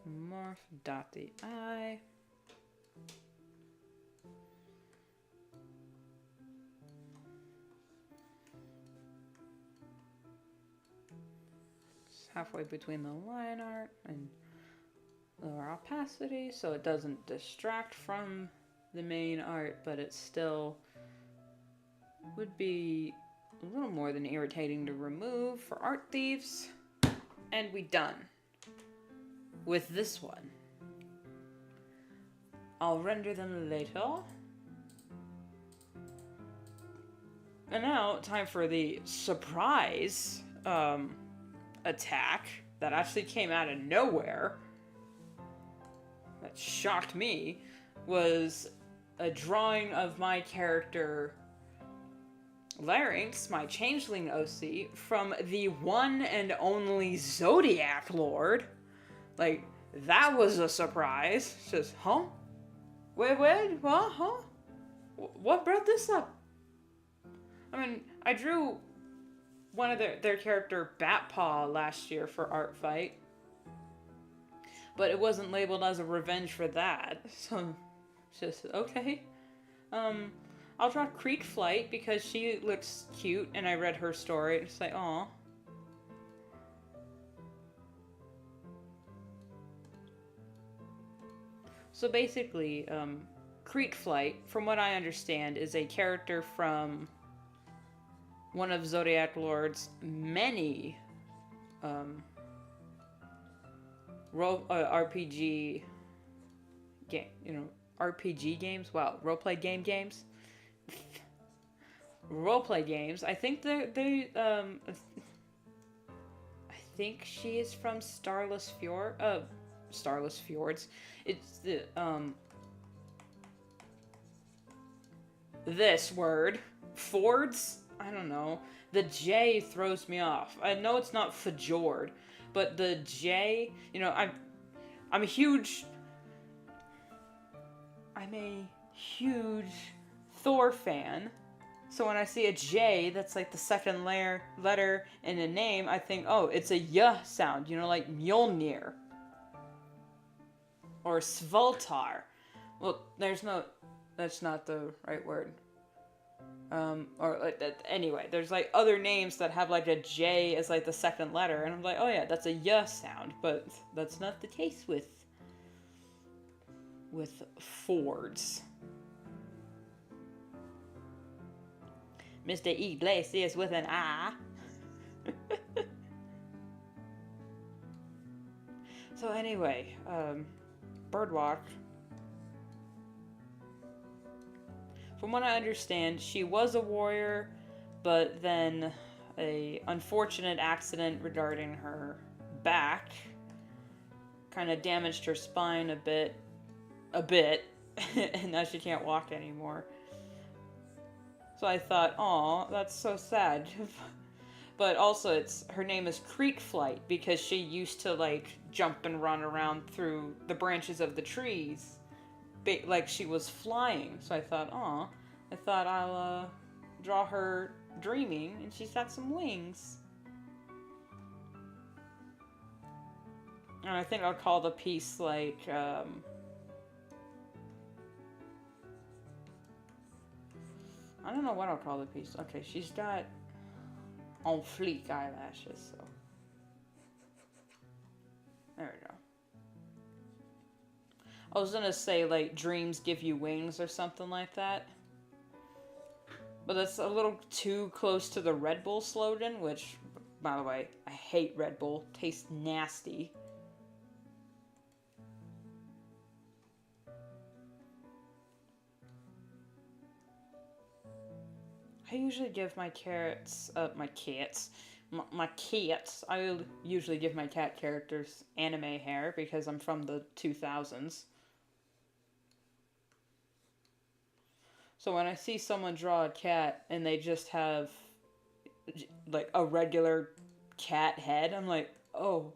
Morph dot the eye. It's halfway between the line art and lower opacity, so it doesn't distract from the main art, but it still would be a little more than irritating to remove for art thieves. And we done with this one. I'll render them later. And now, time for the surprise attack that actually came out of nowhere. That shocked me. Was a drawing of my character Larynx, my changeling OC, from the one and only Zodiac Lord. Like, that was a surprise. Just, huh? Wait, what, huh? What brought this up? I mean, I drew one of their character Batpaw last year for Art Fight, but it wasn't labeled as a revenge for that. So it's just okay. I'll draw Creek Flight because she looks cute, and I read her story. It's like, aw. So basically, Creek Flight, from what I understand, is a character from one of Zodiac Lord's many RPG game, RPG games. Wow, roleplay games. Roleplay games. I think I think she is from Starless Fjords. It's the this word, Fords. I don't know. The J throws me off. I know it's not Fjord, but the J. I'm a huge Thor fan. So when I see a J that's like the second letter in a name, I think, oh, it's a Y sound, like Mjolnir. Or Svaltar. Well, that's not the right word. Anyway, there's like other names that have like a J as like the second letter, and I'm like, oh yeah, that's a Y sound, but that's not the case with Fords. Mr. Iglesias with an I. So anyway, Birdwalk. From what I understand, she was a warrior, but then a unfortunate accident regarding her back kind of damaged her spine a bit, and now she can't walk anymore. So I thought, aw, that's so sad. But also, her name is Creek Flight because she used to like jump and run around through the branches of the trees, like she was flying. So I thought, I'll draw her dreaming, and she's got some wings. And I think I'll call the piece like I don't know what I'll call the piece. Okay, she's got on fleek eyelashes, so there we go. I was gonna say like dreams give you wings or something like that, but that's a little too close to the Red Bull slogan, which, by the way, I hate Red Bull. Tastes nasty. I usually give my cats, I usually give my cat characters anime hair because I'm from the 2000s. So when I see someone draw a cat and they just have like a regular cat head, I'm like, oh,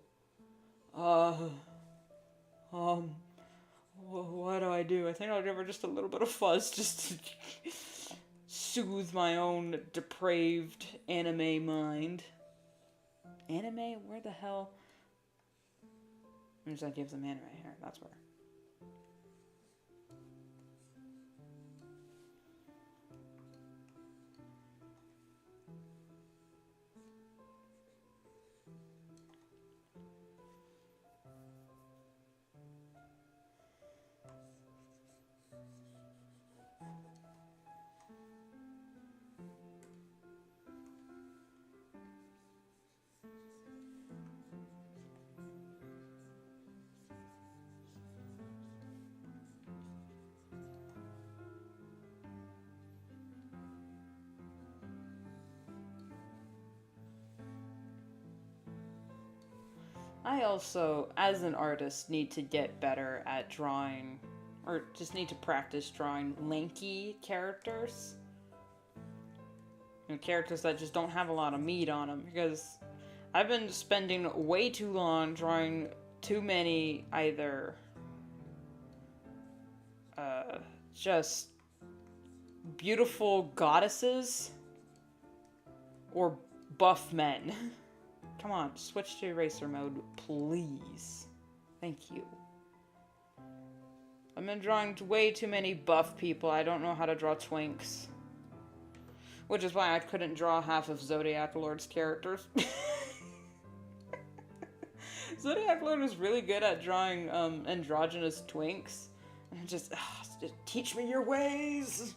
what do I do? I think I'll give her just a little bit of fuzz just to soothe my own depraved anime mind. Anime? Where the hell? I'm just gonna give them anime hair. That's where. I also, as an artist, need to get better at drawing, or just need to practice drawing lanky characters. Characters that just don't have a lot of meat on them, because I've been spending way too long drawing too many either just beautiful goddesses or buff men. Come on, switch to eraser mode, please. Thank you. I've been drawing way too many buff people. I don't know how to draw twinks. Which is why I couldn't draw half of Zodiac Lord's characters. Zodiac Lord was really good at drawing androgynous twinks. And just teach me your ways.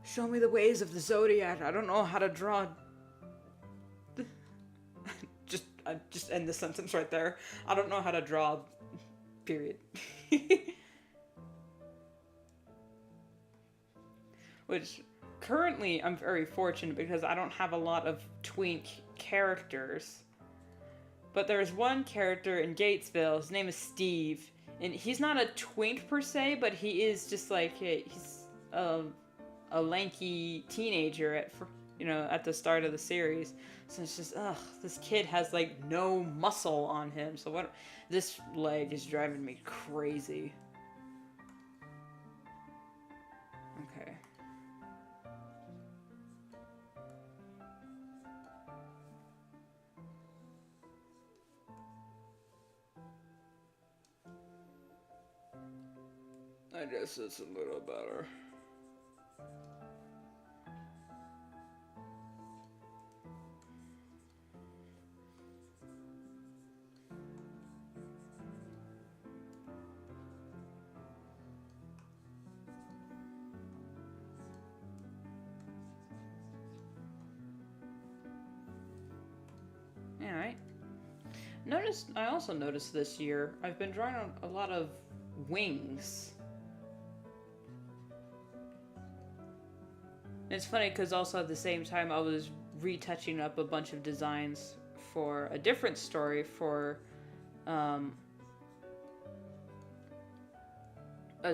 Show me the ways of the Zodiac. I don't know how to draw. just end the sentence right there. I don't know how to draw. Period. Which, currently, I'm very fortunate because I don't have a lot of twink characters. But there's one character in Gatesville, his name is Steve, and he's not a twink per se, but he is just like, he's a lanky teenager at the start of the series. So it's just, this kid has like no muscle on him. So this leg is driving me crazy. Okay. I guess it's a little better. Alright. I also noticed this year, I've been drawing a lot of wings. It's funny because also at the same time I was retouching up a bunch of designs for a different story for a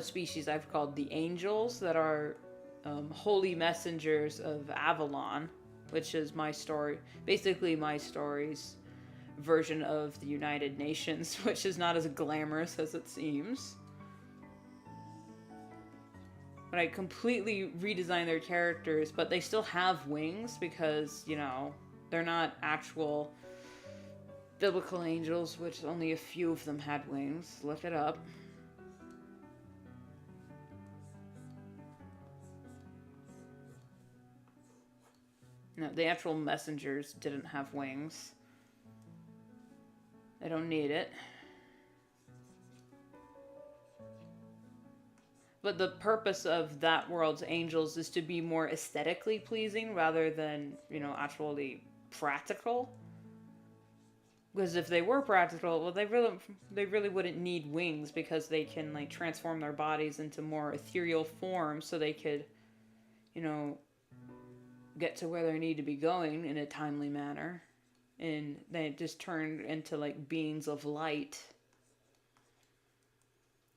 species I've called the Angels that are holy messengers of Avalon, which is my story, basically my story's version of the United Nations, which is not as glamorous as it seems. But I completely redesigned their characters, but they still have wings because, they're not actual biblical angels, which only a few of them had wings. Look it up. No, the actual messengers didn't have wings. They don't need it. But the purpose of that world's angels is to be more aesthetically pleasing rather than, actually practical. Because if they were practical, well, they really wouldn't need wings because they can, like, transform their bodies into more ethereal forms so they could, get to where they need to be going in a timely manner. And they just turned into, like, beings of light.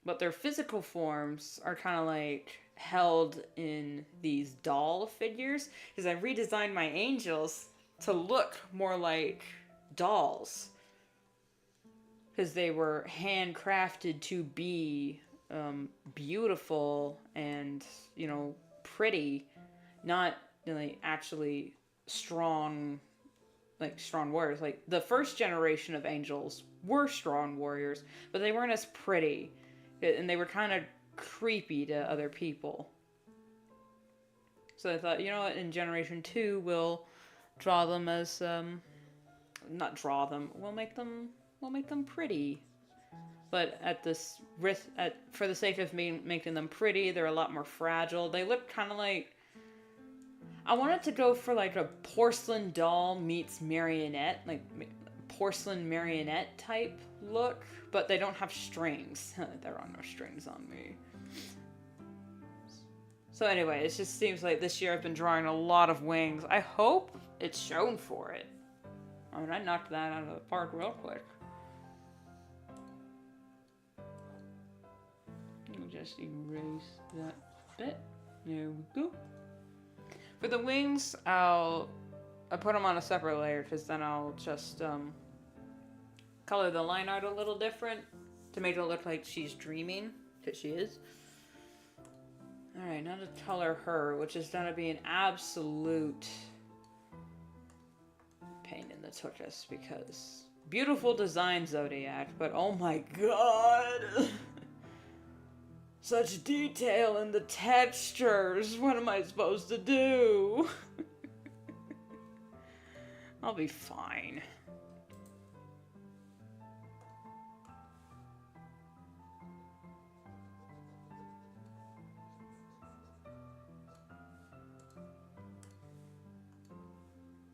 But their physical forms are kind of like held in these doll figures. Because I redesigned my angels to look more like dolls. Because they were handcrafted to be beautiful and, pretty. Not actually strong warriors. Like, the first generation of angels were strong warriors, but they weren't as pretty. And they were kind of creepy to other people. So I thought, in Generation 2, we'll draw them as, not draw them, we'll make them pretty. But for the sake of making them pretty, they're a lot more fragile. They look kind of like, I wanted to go for like a porcelain doll meets marionette, like porcelain marionette type look, but they don't have strings. There are no strings on me. So anyway, it just seems like this year I've been drawing a lot of wings. I hope it's shown for it. I mean, I knocked that out of the park real quick. Let me just erase that bit. There we go. For the wings, I put them on a separate layer because then I'll just color the line art a little different to make it look like she's dreaming, because she is. Alright, now to color her, which is gonna be an absolute pain in the tuchus because beautiful design, Zodiac, but oh my god! Such detail in the textures. What am I supposed to do? I'll be fine.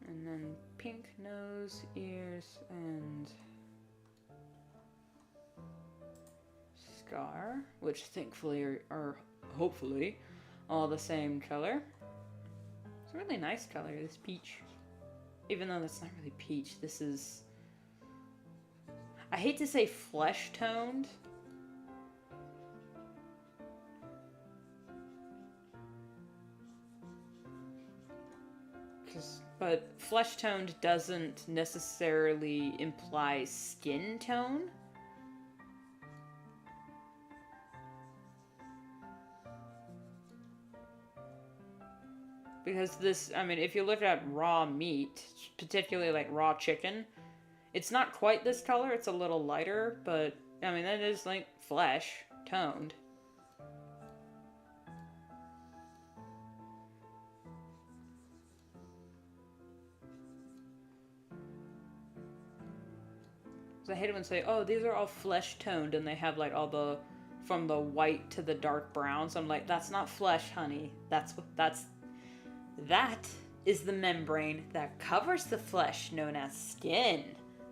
And then pink nose, ears, and scar, which thankfully are hopefully all the same color. It's a really nice color, this peach. Even though that's not really peach, this is... I hate to say flesh-toned. But flesh-toned doesn't necessarily imply skin tone. Because this, I mean, if you look at raw meat, particularly like raw chicken, it's not quite this color, it's a little lighter, but, I mean, that is like flesh toned. I hate it when say, oh, these are all flesh toned, and they have like all the, from the white to the dark browns. I'm like, that's not flesh, honey. That is the membrane that covers the flesh, known as skin.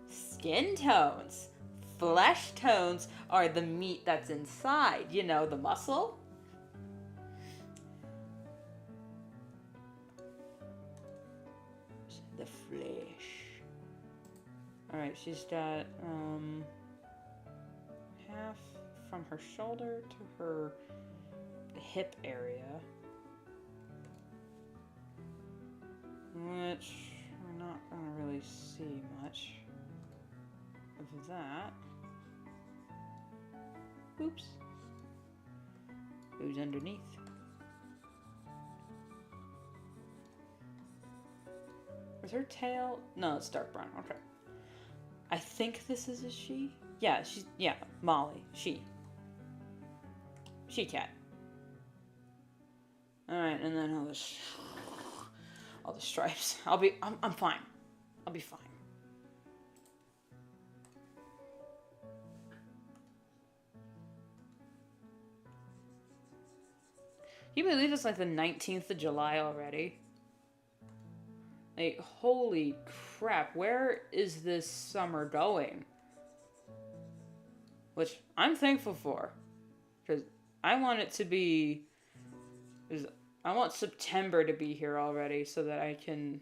Skin tones. Flesh tones are the meat that's inside, you know, the muscle. The flesh. Alright, she's got half from her shoulder to her hip area, which we're not going to really see much of that. Oops. Who's underneath? Was her tail? No, it's dark brown. Okay. I think this is a she. Yeah, Molly. She cat. Alright, and then all the stripes. I'm fine. I'll be fine. Can you believe it's like the 19th of July already? Like, holy crap, where is this summer going? Which I'm thankful for. Because I want it to be... I want September to be here already so that I can,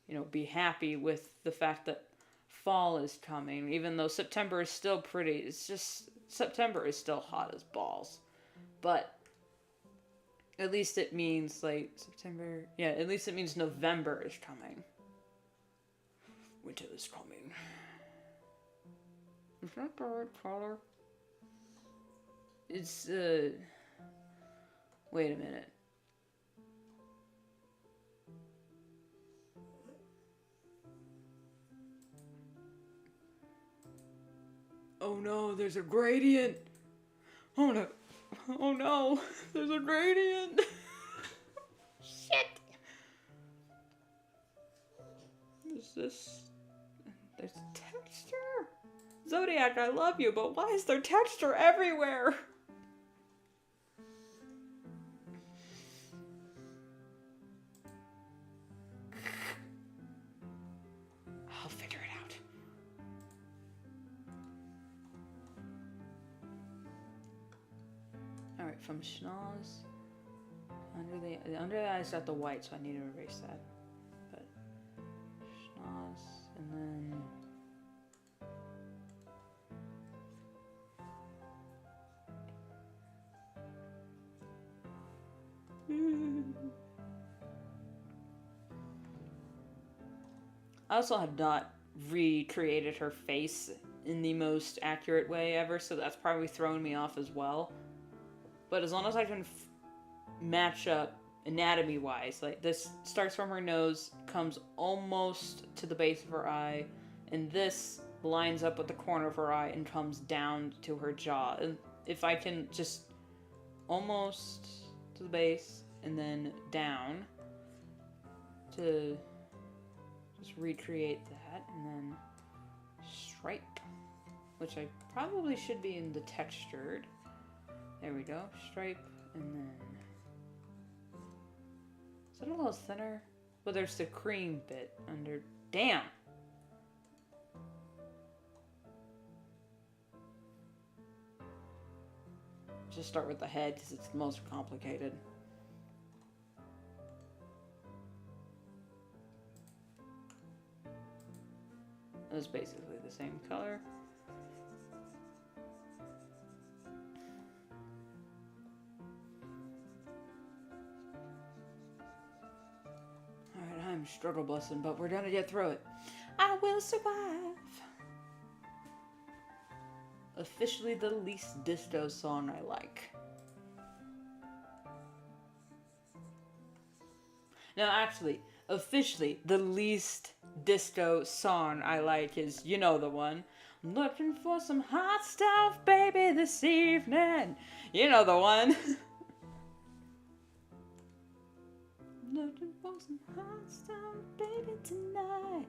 you know, be happy with the fact that fall is coming. Even though September is still pretty. It's just... September is still hot as balls. But... at least it means, like, September... yeah, at least it means November is coming. Winter is coming. Is that the right color? It's, wait a minute. Oh no, there's a gradient! Oh no! Oh no, there's a gradient. Shit. Is this... there's texture? Zodiac, I love you, but why is there texture everywhere? I'll figure it out. Alright, from schnoz, under the eyes got the white, so I need to erase that. But schnoz, and then I also have not recreated her face in the most accurate way ever, so that's probably thrown me off as well. But as long as I can match up anatomy wise. Like this starts from her nose, comes almost to the base of her eye, and this lines up with the corner of her eye and comes down to her jaw. And if I can just almost to the base and then down to just recreate that, and then stripe, which I probably should be in the textured. There we go, stripe, and then is it a little thinner? Well, there's the cream bit under. Damn. Just start with the head because it's the most complicated. It's basically the same color. Alright, I'm struggle busting, but we're gonna get through it. I will survive. Officially the least disto song I like. No, actually, officially the least disto song I like is, you know the one. I'm looking for some hot stuff, baby, this evening. You know the one. Looking for some hot stuff, baby, tonight.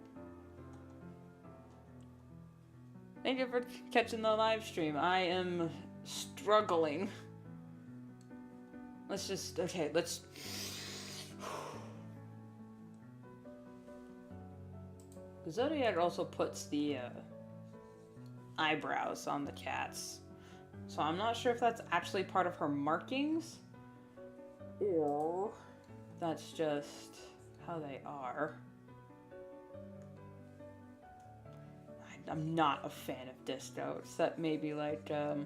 Thank you for catching the live stream. I am struggling. Let's just, okay, let's... Zodiac also puts the eyebrows on the cats. So I'm not sure if that's actually part of her markings, or that's just how they are. I'm not a fan of disto, except maybe like, I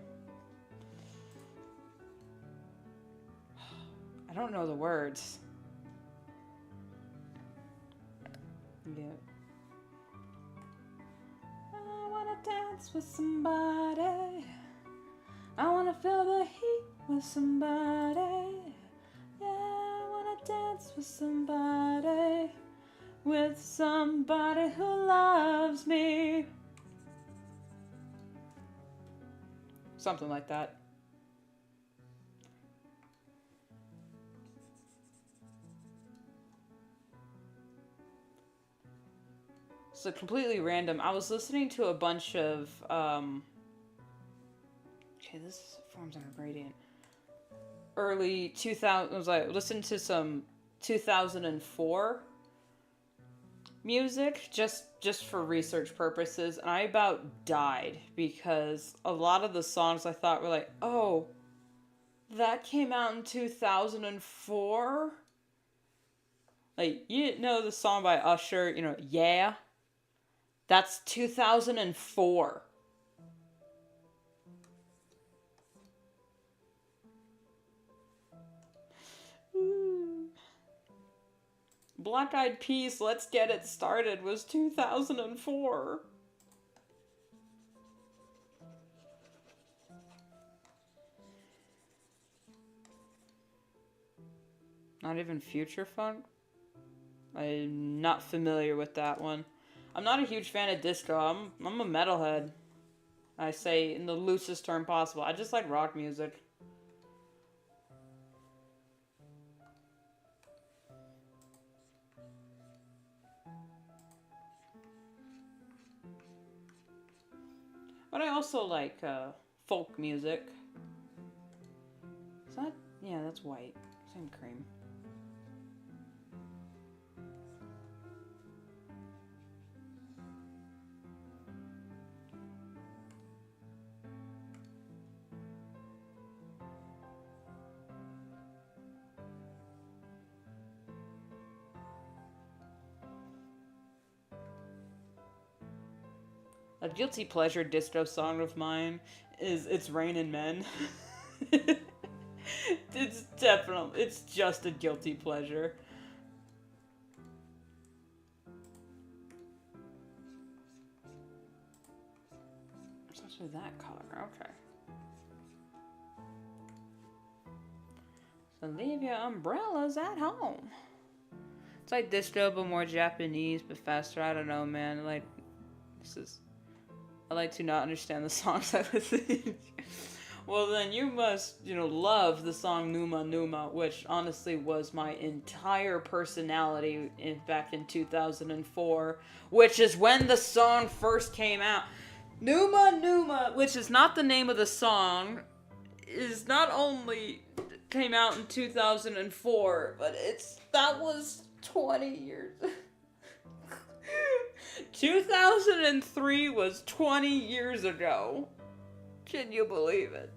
don't know the words. Yeah. I wanna dance with somebody. I wanna feel the heat with somebody. Yeah, I wanna dance with somebody. With somebody who loves me. Something like that. So completely random. I was listening to a bunch of okay, this forms on a gradient. Early 2000, I was like listening to some 2004 music just for research purposes, and I about died because a lot of the songs I thought were like, oh, that came out in 2004. Like, you know the song by Usher, you know, Yeah? That's 2004. Black Eyed Peas, Let's Get It Started was 2004. Not even Future Funk? I'm not familiar with that one. I'm not a huge fan of disco. I'm a metalhead. I say in the loosest term possible. I just like rock music. But I also like folk music. Is that? Yeah, that's white. Same cream. A guilty pleasure distro song of mine is It's Raining Men. It's just a guilty pleasure. It's actually that color, okay. So leave your umbrellas at home. It's like Disto, but more Japanese, but faster. I don't know, man. Like, this is... I like to not understand the songs I listen to. Well, then you must, love the song Numa Numa, which honestly was my entire personality back in 2004, which is when the song first came out. Numa Numa, which is not the name of the song, is not only came out in 2004, but that was 20 years. 2003 was 20 years ago. Can you believe it?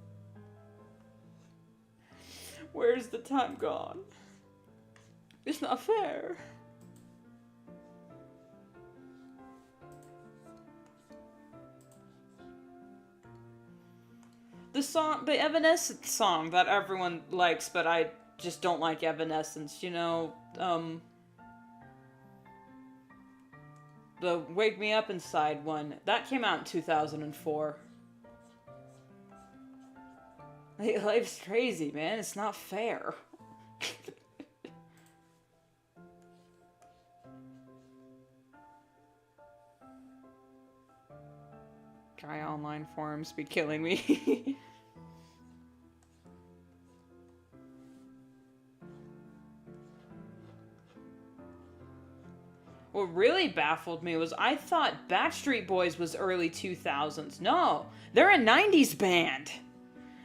Where's the time gone? It's not fair. The Evanescence song that everyone likes, but I just don't like Evanescence, the Wake Me Up Inside one, that came out in 2004. Life's crazy, man. It's not fair. Guy online forums be killing me. What really baffled me was I thought Backstreet Boys was early 2000s. No, they're a 90s band.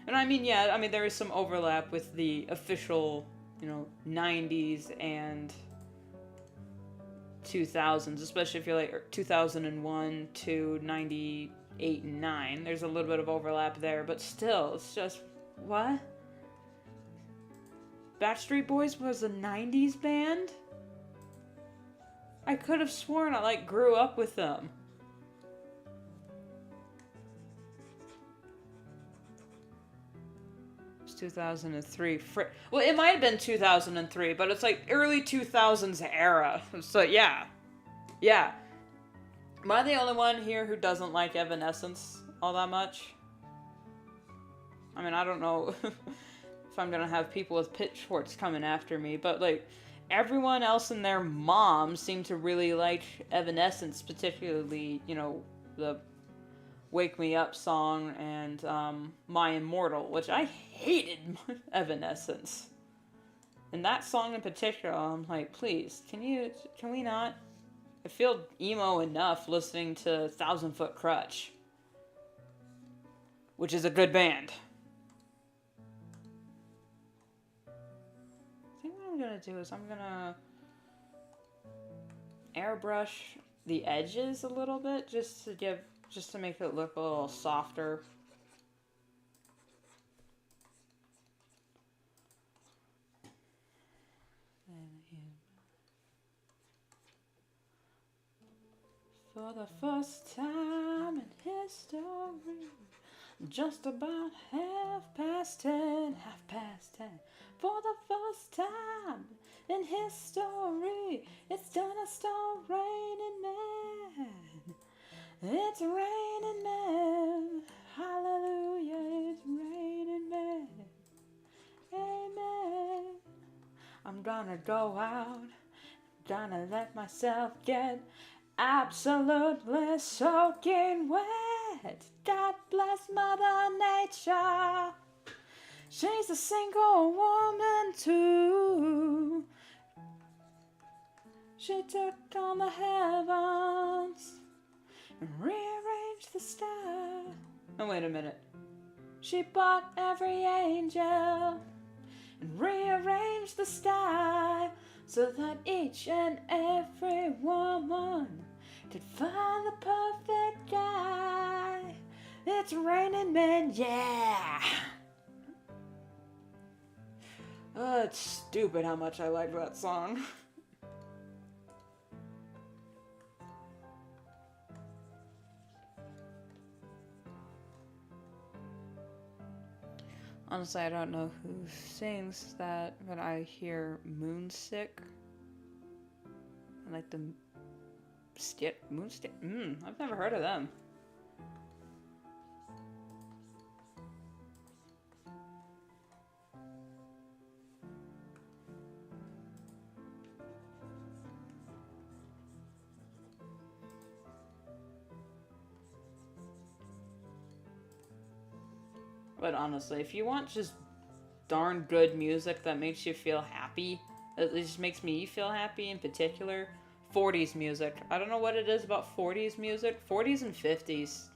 And there is some overlap with the official, 90s and 2000s, especially if you're like 2001 to 98 and 9. There's a little bit of overlap there, but still, it's just, what? Backstreet Boys was a 90s band? I could have sworn I, grew up with them. It's 2003. Well, it might have been 2003, but it's like early 2000s era. So, yeah. Yeah. Am I the only one here who doesn't like Evanescence all that much? I mean, I don't know if I'm gonna have people with pitchforks coming after me, but, everyone else and their mom seemed to really like Evanescence, particularly, the Wake Me Up song and My Immortal, which I hated Evanescence. And that song in particular, I'm like, please, can we not? I feel emo enough listening to 1,000 Foot Crutch, which is a good band. I think what I'm gonna do is I'm gonna airbrush the edges a little bit just to make it look a little softer. For the first time in history, just about 10:30. For the first time in history, it's gonna start raining men. It's raining men. Hallelujah, it's raining men. Amen. I'm gonna go out, gonna let myself get absolutely soaking wet. God bless Mother Nature. She's a single woman too. She took on the heavens and rearranged the sky. Oh, wait a minute. She bought every angel and rearranged the sky so that each and every woman could find the perfect guy. It's raining men, yeah! Oh, it's stupid how much I like that song. Honestly, I don't know who sings that, but I hear Moonsick. I like the Moonstick. I've never heard of them. But honestly, if you want just darn good music that makes you feel happy, it just makes me feel happy in particular, 40s music. I don't know what it is about 40s music. 40s and 50s.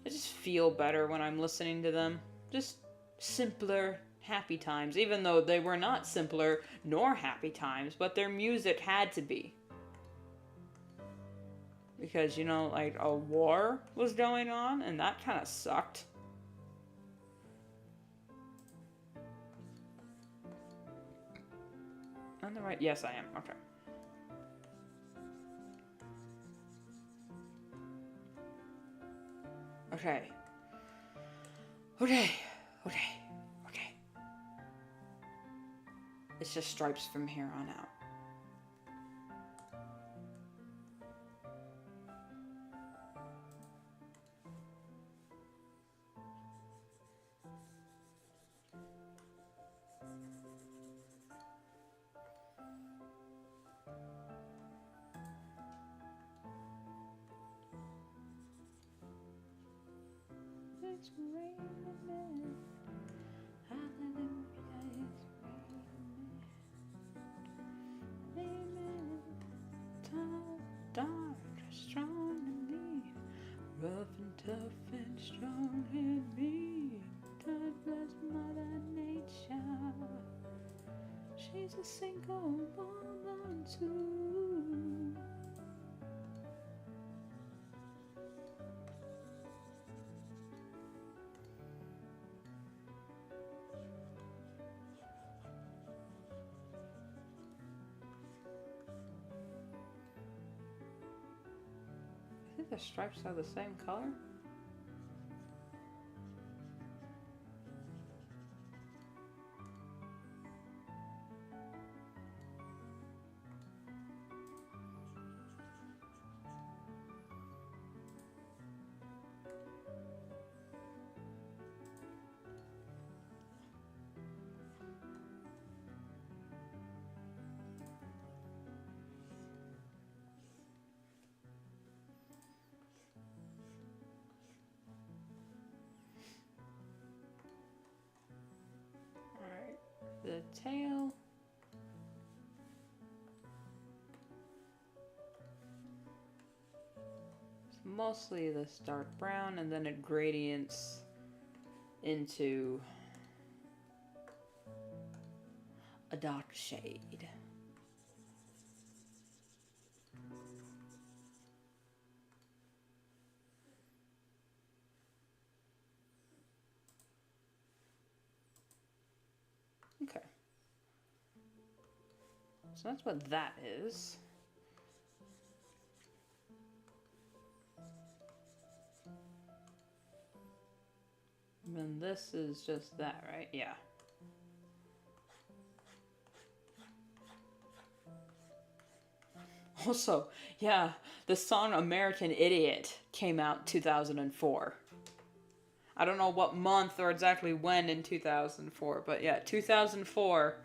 I just feel better when I'm listening to them. Just simpler, happy times. Even though they were not simpler nor happy times, but their music had to be. Because, you know, like a war was going on, and that kind of sucked. On the right? Yes, I am. Okay. Okay. Okay. Okay. Okay. It's just stripes from here on out. It's raining. Hallelujah, it's raining. Dark, strong in me. Rough and tough and strong in me. God bless Mother Nature. She's a single woman too. I think the stripes are the same color. Alright, the tail. It's mostly this dark brown, and then it gradients into a dark shade. Okay. So that's what that is. And then this is just that, right? Yeah. Also, yeah, the song American Idiot came out 2004. I don't know what month or exactly when in 2004, but yeah, 2004,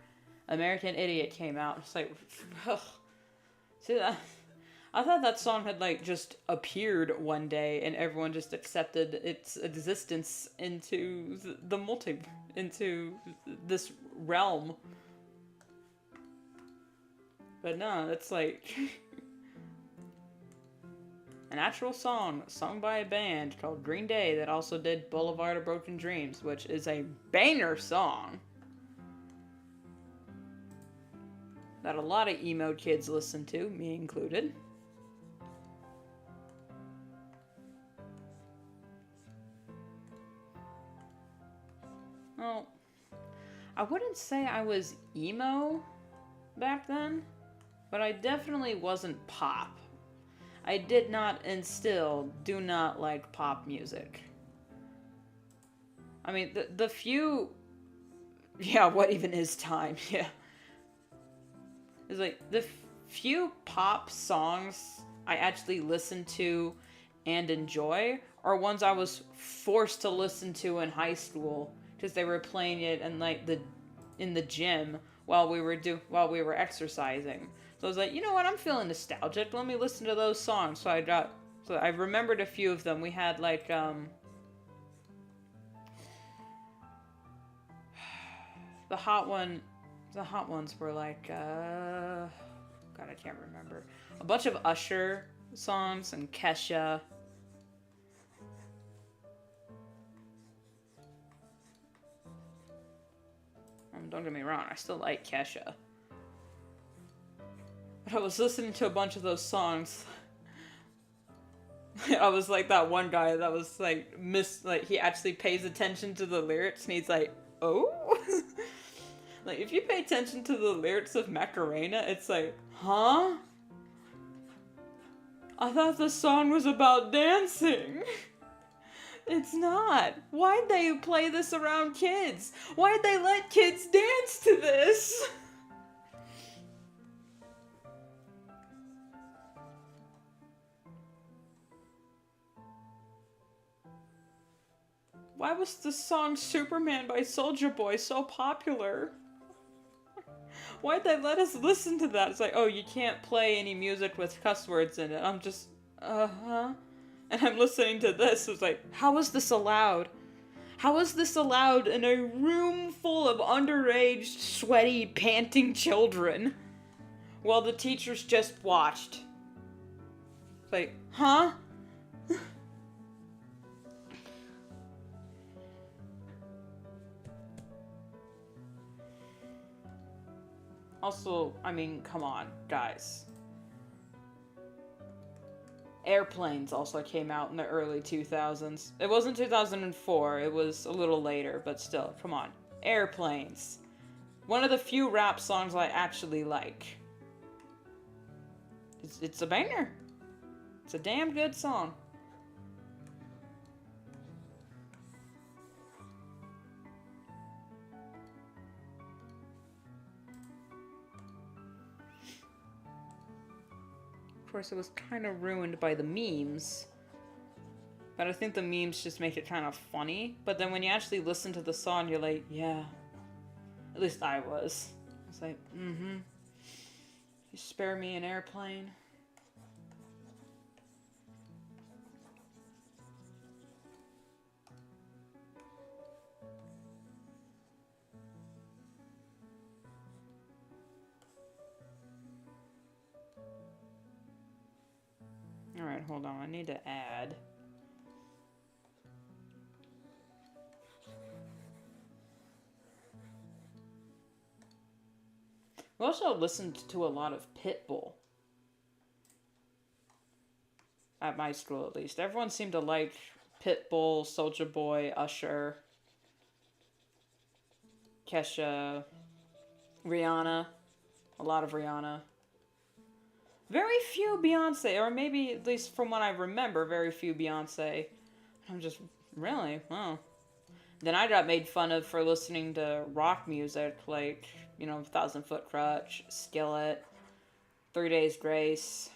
American Idiot came out. It's like, ugh. See that? I thought that song had like just appeared one day and everyone just accepted its existence into into this realm. But no, it's like an actual song sung by a band called Green Day that also did Boulevard of Broken Dreams, which is a banger song that a lot of emo kids listen to, me included. Well, I wouldn't say I was emo back then, but I definitely wasn't pop. I did not and still do not like pop music. I mean, the few... Yeah, what even is time? Yeah. It's like, the few pop songs I actually listen to and enjoy are ones I was forced to listen to in high school because they were playing it in like in the gym while we were exercising. So I was like, you know what? I'm feeling nostalgic. Let me listen to those songs. So I remembered a few of them. We had like The hot one, the hot ones were like, God, I can't remember. A bunch of Usher songs and Kesha. Don't get me wrong, I still like Kesha. But I was listening to a bunch of those songs. I was like that one guy that was like, he actually pays attention to the lyrics and he's like, oh? Like, if you pay attention to the lyrics of Macarena, it's like, huh? I thought the song was about dancing. It's not. Why'd they play this around kids? Why'd they let kids dance to this? Why was the song Superman by Soulja Boy so popular? Why'd they let us listen to that? It's like, oh, you can't play any music with cuss words in it. I'm just, uh-huh. And I'm listening to this. It's like, how is this allowed? How is this allowed in a room full of underage, sweaty, panting children? While the teachers just watched. It's like, huh? Also, I mean, come on, guys. Airplanes also came out in the early 2000s. It wasn't 2004, it was a little later, but still, come on. Airplanes. One of the few rap songs I actually like. It's a banger. It's a damn good song. Of course, it was kind of ruined by the memes. But I think the memes just make it kind of funny. But then when you actually listen to the song, you're like, yeah. At least I was. I was like, mm-hmm. You spare me an airplane? Alright, hold on. I need to add. We also listened to a lot of Pitbull. At my school, at least. Everyone seemed to like Pitbull, Soulja Boy, Usher, Kesha, Rihanna. A lot of Rihanna. Very few Beyonce, or maybe, at least from what I remember, very few Beyonce. I'm just, really? Oh. Then I got made fun of for listening to rock music, like, you know, 1,000 Foot Crutch, Skillet, 3 Days Grace.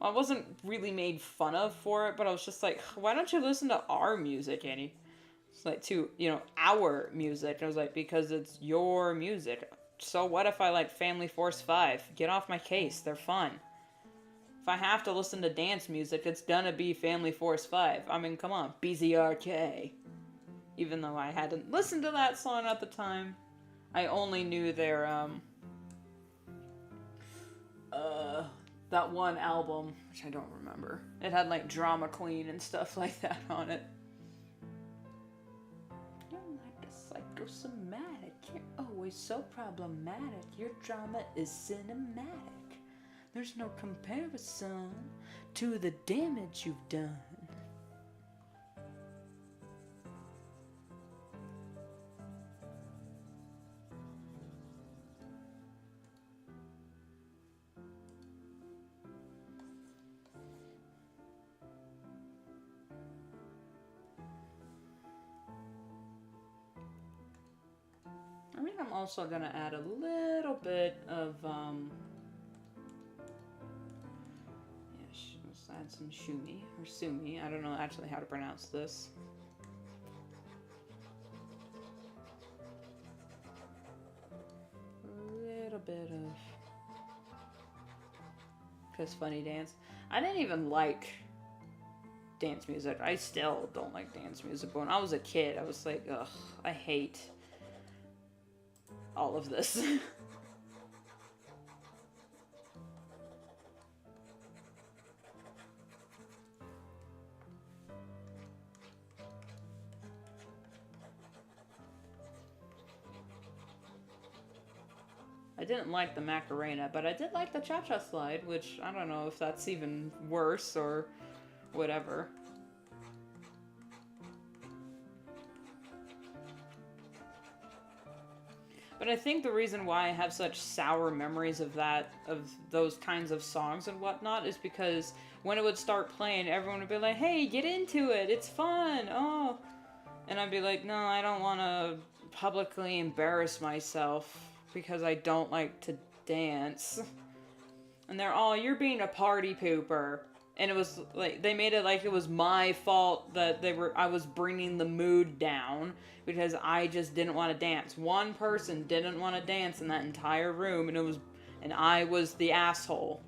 Well, I wasn't really made fun of for it, but I was just like, why don't you listen to our music, Annie? It's like, to, you know, our music. And I was like, because it's your music. So what if I like Family Force 5? Get off my case. They're fun. If I have to listen to dance music, it's gonna be Family Force 5. I mean, come on. BZRK. Even though I hadn't listened to that song at the time. I only knew their, that one album, which I don't remember. It had like Drama Queen and stuff like that on it. You're like a psychosomatic. You're always so problematic. Your drama is cinematic. There's no comparison to the damage you've done. I think I'm also gonna add a little bit of, let's add some shumi, or sumi. I don't know actually how to pronounce this. A little bit of Kiss Funny Dance. I didn't even like dance music. I still don't like dance music. But when I was a kid, I was like, ugh, I hate all of this. I didn't like the Macarena, but I did like the Cha-Cha Slide, which I don't know if that's even worse or whatever. But I think the reason why I have such sour memories of those kinds of songs and whatnot, is because when it would start playing, everyone would be like, hey, get into it, it's fun, oh. And I'd be like, no, I don't want to publicly embarrass myself because I don't like to dance. And they're all, you're being a party pooper. And it was like, they made it like it was my fault that I was bringing the mood down because I just didn't want to dance. One person didn't want to dance in that entire room, and I was the asshole.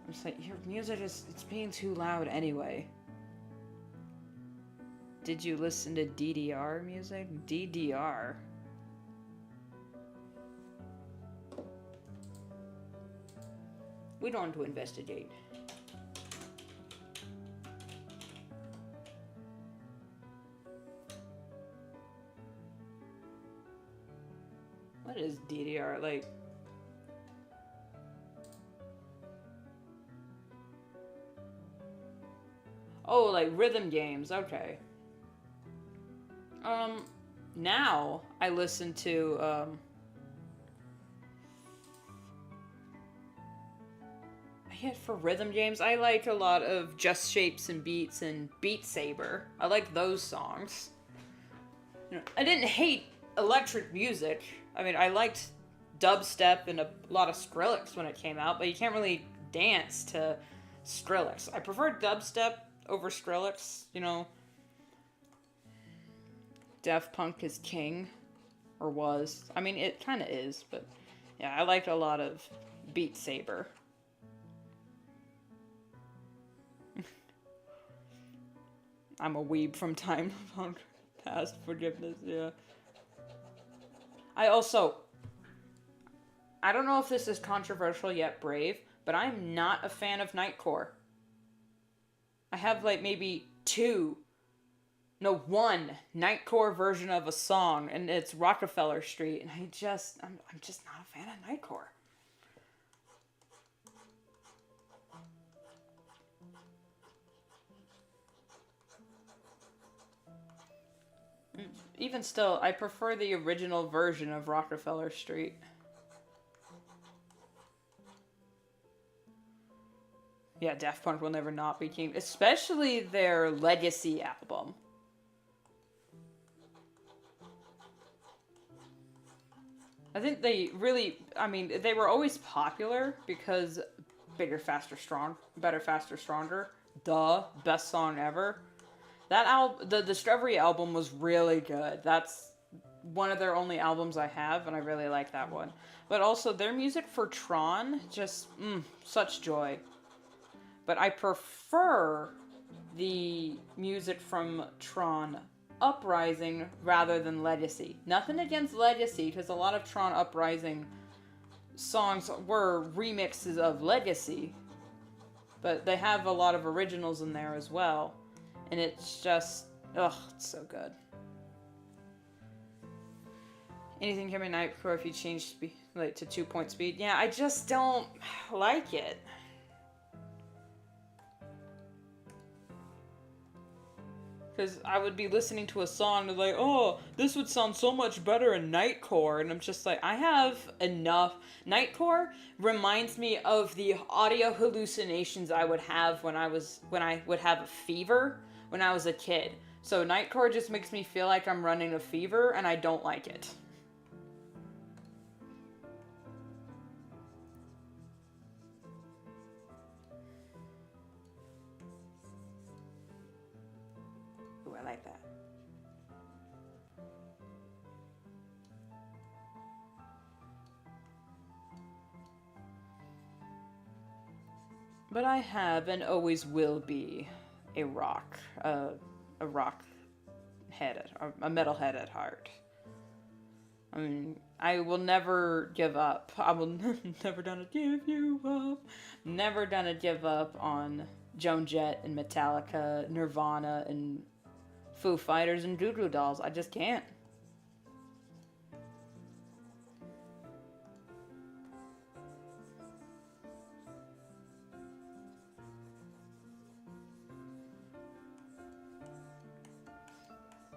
I'm just like, your music it's being too loud anyway. Did you listen to DDR music? DDR. We don't want to investigate. What is DDR? Like... Oh, like rhythm games. Okay. Now I listen to, for rhythm games, I like a lot of Just Shapes and Beats and Beat Saber. I like those songs. You know, I didn't hate electric music. I mean, I liked dubstep and a lot of Skrillex when it came out, but you can't really dance to Skrillex. I prefer dubstep over Skrillex, you know. Daft Punk is king, or was. I mean, it kind of is, but yeah, I liked a lot of Beat Saber. I'm a weeb from time past, forgiveness, yeah. I don't know if this is controversial yet, Brave, but I'm not a fan of Nightcore. I have like maybe one Nightcore version of a song, and it's Rockefeller Street, and I'm just not a fan of Nightcore. Even still, I prefer the original version of Rockefeller Street. Yeah, Daft Punk will never not be king, especially their Legacy album. I think they were always popular because Better, Faster, Stronger. Duh, best song ever. The Discovery album was really good. That's one of their only albums I have, and I really like that one. But also, their music for Tron, just, such joy. But I prefer the music from Tron Uprising rather than Legacy. Nothing against Legacy, because a lot of Tron Uprising songs were remixes of Legacy. But they have a lot of originals in there as well. And it's just, it's so good. Anything Kimmy Nightcore if you change speed, like to 2-point speed? Yeah, I just don't like it. Because I would be listening to a song and like, oh, this would sound so much better in Nightcore. And I'm just like, I have enough. Nightcore reminds me of the audio hallucinations I would have when I would have a fever when I was a kid. So Nightcore just makes me feel like I'm running a fever, and I don't like it. Ooh, I like that. But I have and always will be a rock head, a metal head at heart. I mean, I will never give up. I will never gonna give you up. Never gonna give up on Joan Jett and Metallica, Nirvana and Foo Fighters and Goo Goo Dolls. I just can't.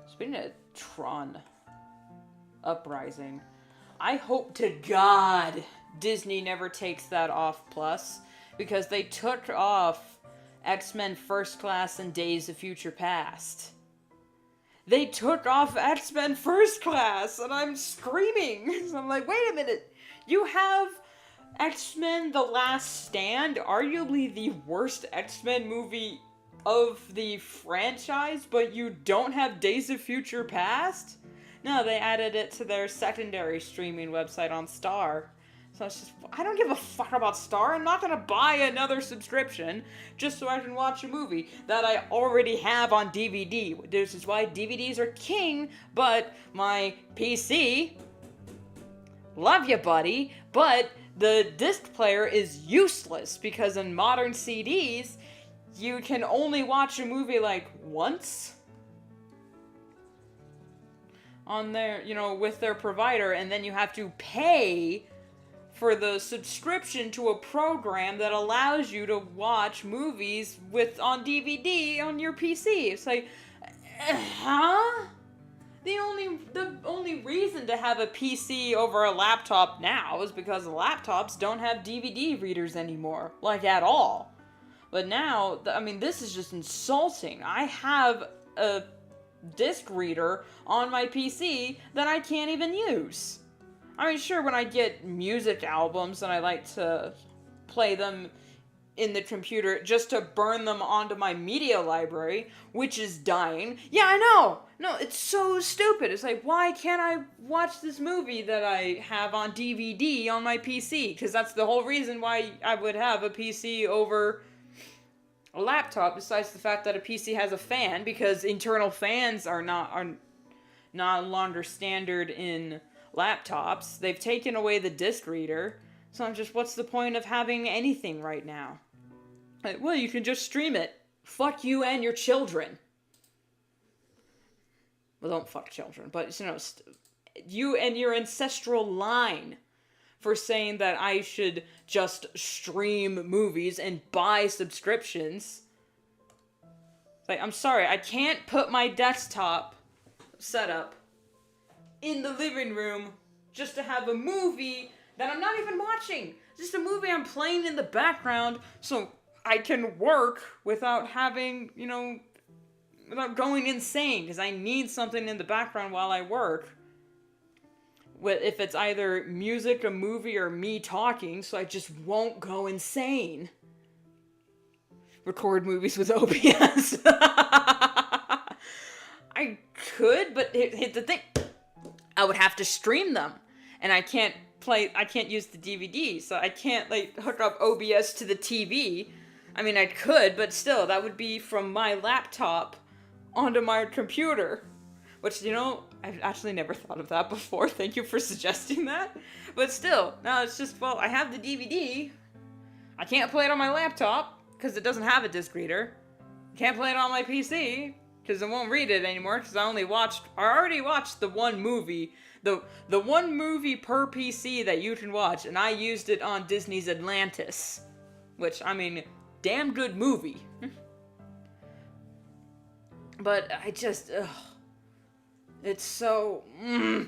Speaking of Tron Uprising, I hope to God Disney never takes that off Plus, because they took off X-Men First Class and Days of Future Past. They took off X-Men First Class, and I'm screaming. So I'm like, wait a minute. You have X-Men The Last Stand, arguably the worst X-Men movie of the franchise, but you don't have Days of Future Past? No, they added it to their secondary streaming website on Star. So it's just, I don't give a fuck about Star. I'm not gonna buy another subscription just so I can watch a movie that I already have on DVD. This is why DVDs are king, but my PC, love you, buddy, but the disc player is useless because in modern CDs, you can only watch a movie like once on their, with their provider, and then you have to pay for the subscription to a program that allows you to watch movies on DVD on your PC. It's like, huh? The only reason to have a PC over a laptop now is because laptops don't have DVD readers anymore, like at all. But now, this is just insulting. I have a disc reader on my PC that I can't even use. Sure, when I get music albums and I like to play them in the computer just to burn them onto my media library, which is dying. Yeah, I know! No, it's so stupid. It's like, why can't I watch this movie that I have on DVD on my PC? Because that's the whole reason why I would have a PC over a laptop, besides the fact that a PC has a fan, because internal fans are no longer standard in laptops. They've taken away the disc reader, so I'm just, what's the point of having anything right now? Like, well, you can just stream it. Fuck you and your children. Well, don't fuck children, but, you and your ancestral line for saying that I should just stream movies and buy subscriptions. Like, I'm sorry, I can't put my desktop setup in the living room just to have a movie that I'm not even watching. Just a movie I'm playing in the background so I can work without having, without going insane, because I need something in the background while I work. If it's either music, a movie, or me talking, so I just won't go insane. Record movies with OBS. I could, but hit the thing. I would have to stream them. And I can't use the DVD, so I can't, hook up OBS to the TV. I could, but still, that would be from my laptop onto my computer. Which, I've actually never thought of that before. Thank you for suggesting that. But still, no, it's just, well, I have the DVD. I can't play it on my laptop, because it doesn't have a disc reader. I can't play it on my PC, because it won't read it anymore, because I already watched the one movie, the one movie per PC that you can watch, and I used it on Disney's Atlantis. Which, damn good movie. But I just, it's so... I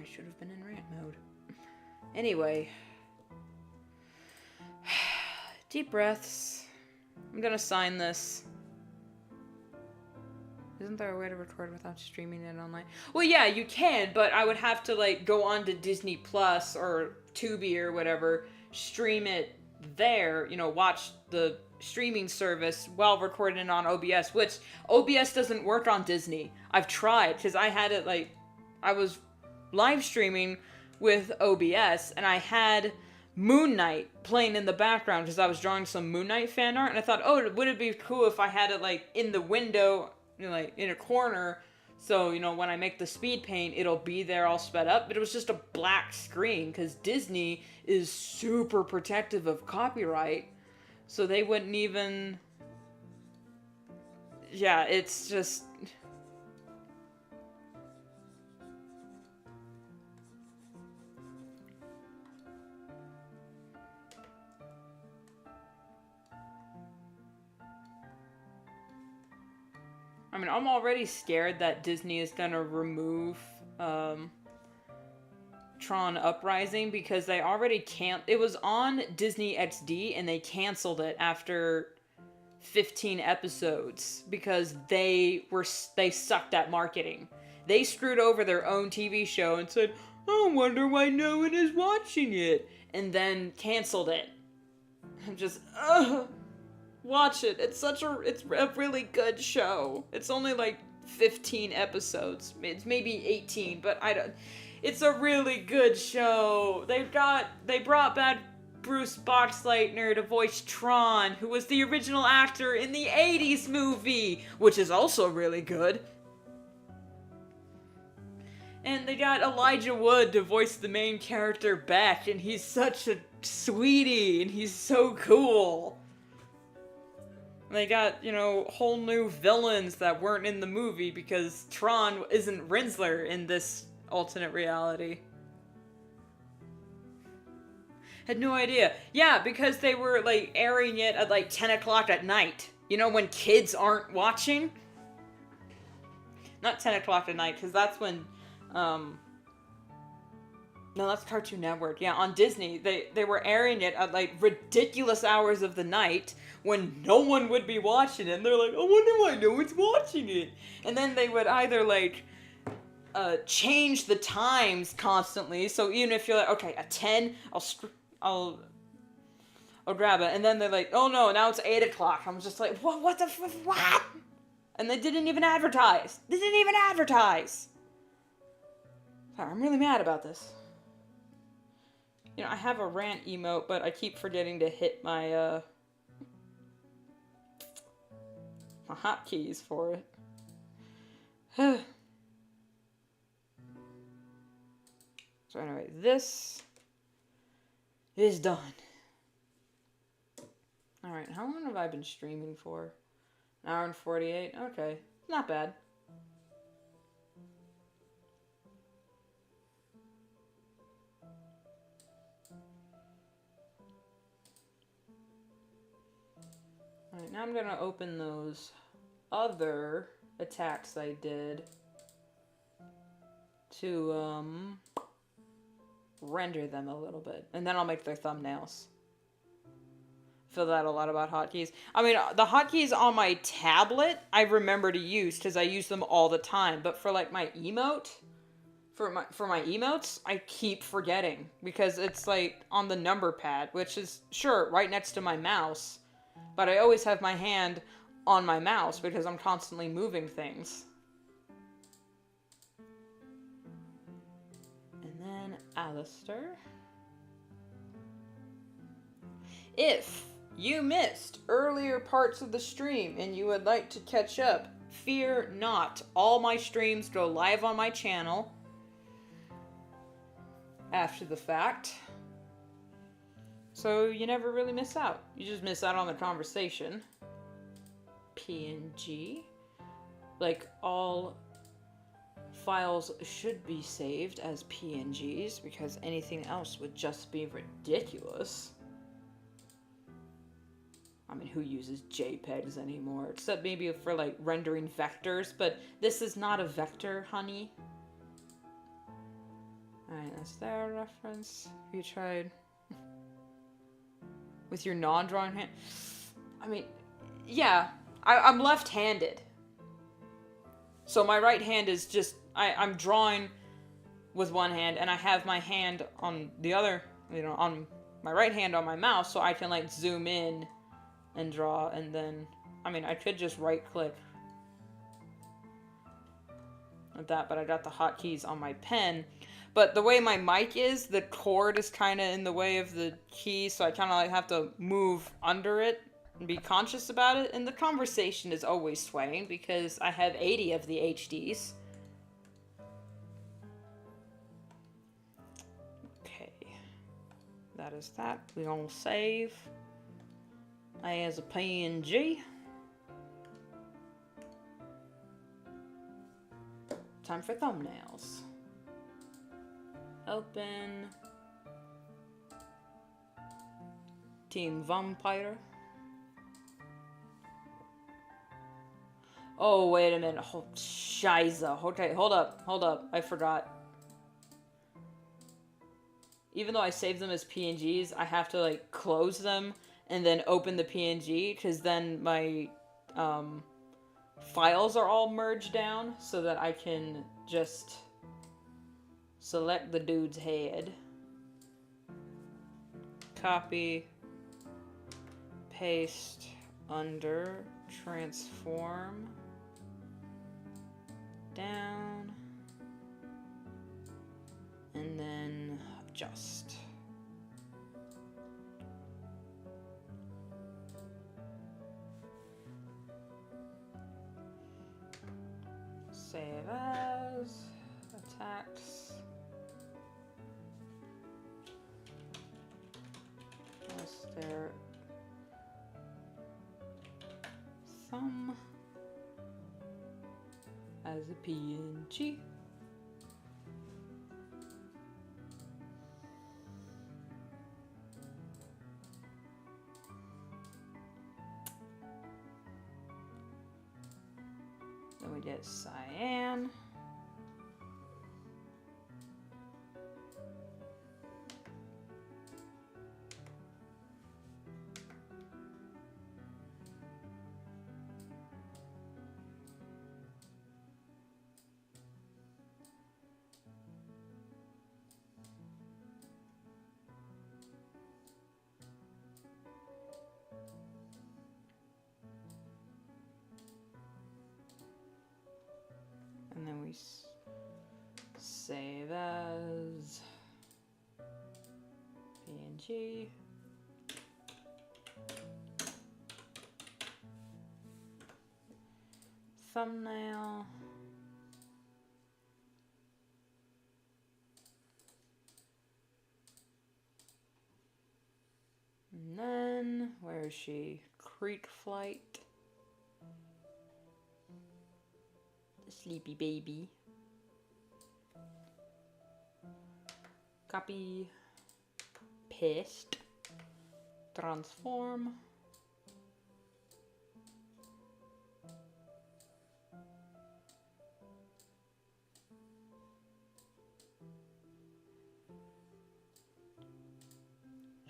should have been in rant mode. Anyway. Deep breaths. I'm gonna sign this. Isn't there a way to record without streaming it online? Well, yeah, you can, but I would have to, go on to Disney Plus or Tubi or whatever, stream it there, watch the streaming service while recording on OBS, which OBS doesn't work on Disney. I've tried, because I had it, I was live streaming with OBS, and I had Moon Knight playing in the background because I was drawing some Moon Knight fan art, and I thought, oh, would it be cool if I had it like in the window, you know, like in a corner, so you know when I make the speed paint, it'll be there all sped up. But it was just a black screen because Disney is super protective of copyright, so they wouldn't even. Yeah, it's just. I mean, I'm already scared that Disney is gonna remove Tron Uprising because they already can't. It was on Disney XD and they canceled it after 15 episodes because they sucked at marketing. They screwed over their own TV show and said, "I wonder why no one is watching it," and then canceled it. I'm just, ugh. Watch it. It's a really good show. It's only like 15 episodes. It's maybe 18, but I don't. It's a really good show. They brought back Bruce Boxleitner to voice Tron, who was the original actor in the 80s movie, which is also really good. And they got Elijah Wood to voice the main character Beck, and he's such a sweetie, and he's so cool. They got, you know, whole new villains that weren't in the movie because Tron isn't Rinsler in this alternate reality. Had no idea. Yeah, because they were, like, airing it at, like, 10 o'clock at night. You know, when kids aren't watching? Not 10 o'clock at night, because that's when, No, that's Cartoon Network. Yeah, on Disney, they were airing it at, like, ridiculous hours of the night when no one would be watching it. And they're like, I wonder why no one's watching it. And then they would either, like, change the times constantly. So even if you're like, okay, at 10, I'll grab it. And then they're like, oh no, now it's 8 o'clock. I'm just like, what the what? And they didn't even advertise. They didn't even advertise. Sorry, I'm really mad about this. You know, I have a rant emote, but I keep forgetting to hit my, my hotkeys for it. So anyway, this is done. Alright, how long have I been streaming for? An hour and 48? Okay, not bad. Alright, now I'm gonna open those other attacks I did to, render them a little bit. And then I'll make their thumbnails. Feel that a lot about hotkeys. I mean, the hotkeys on my tablet, I remember to use, because I use them all the time. But for, like, my emote, for my emotes, I keep forgetting. Because it's, like, on the number pad, which is, sure, right next to my mouse. But I always have my hand on my mouse, because I'm constantly moving things. And then Alistair. If you missed earlier parts of the stream and you would like to catch up, fear not. All my streams go live on my channel after the fact. So you never really miss out. You just miss out on the conversation. PNG. Like, all files should be saved as PNGs because anything else would just be ridiculous. I mean, who uses JPEGs anymore? Except maybe for, like, rendering vectors, but this is not a vector, honey. Alright, that's their reference. You tried with your non-drawing hand? I mean, yeah, I'm left-handed. So my right hand is just, I'm drawing with one hand, and I have my hand on the other, you know, on my right hand on my mouse, so I can, like, zoom in and draw, and then, I mean, I could just right-click like that, but I got the hotkeys on my pen. But the way my mic is, the cord is kind of in the way of the key, so I kind of like have to move under it and be conscious about it. And the conversation is always swaying because I have 80 of the HDs. Okay. That is that. We're gonna save as a PNG. Time for thumbnails. Open. Team Vampire. Oh, wait a minute. Oh, Shiza. Okay, hold up. I forgot. Even though I save them as PNGs, I have to, like, close them and then open the PNG, because then my, files are all merged down so that I can just select the dude's head. Copy. Paste under. Transform. Down. And then adjust. Save as. Attacks. Was there thumb as a PNG? Then we get cyan. And then we save as PNG. Thumbnail. And then, where is she? Creek Flight. The sleepy baby. Copy. Paste. Transform.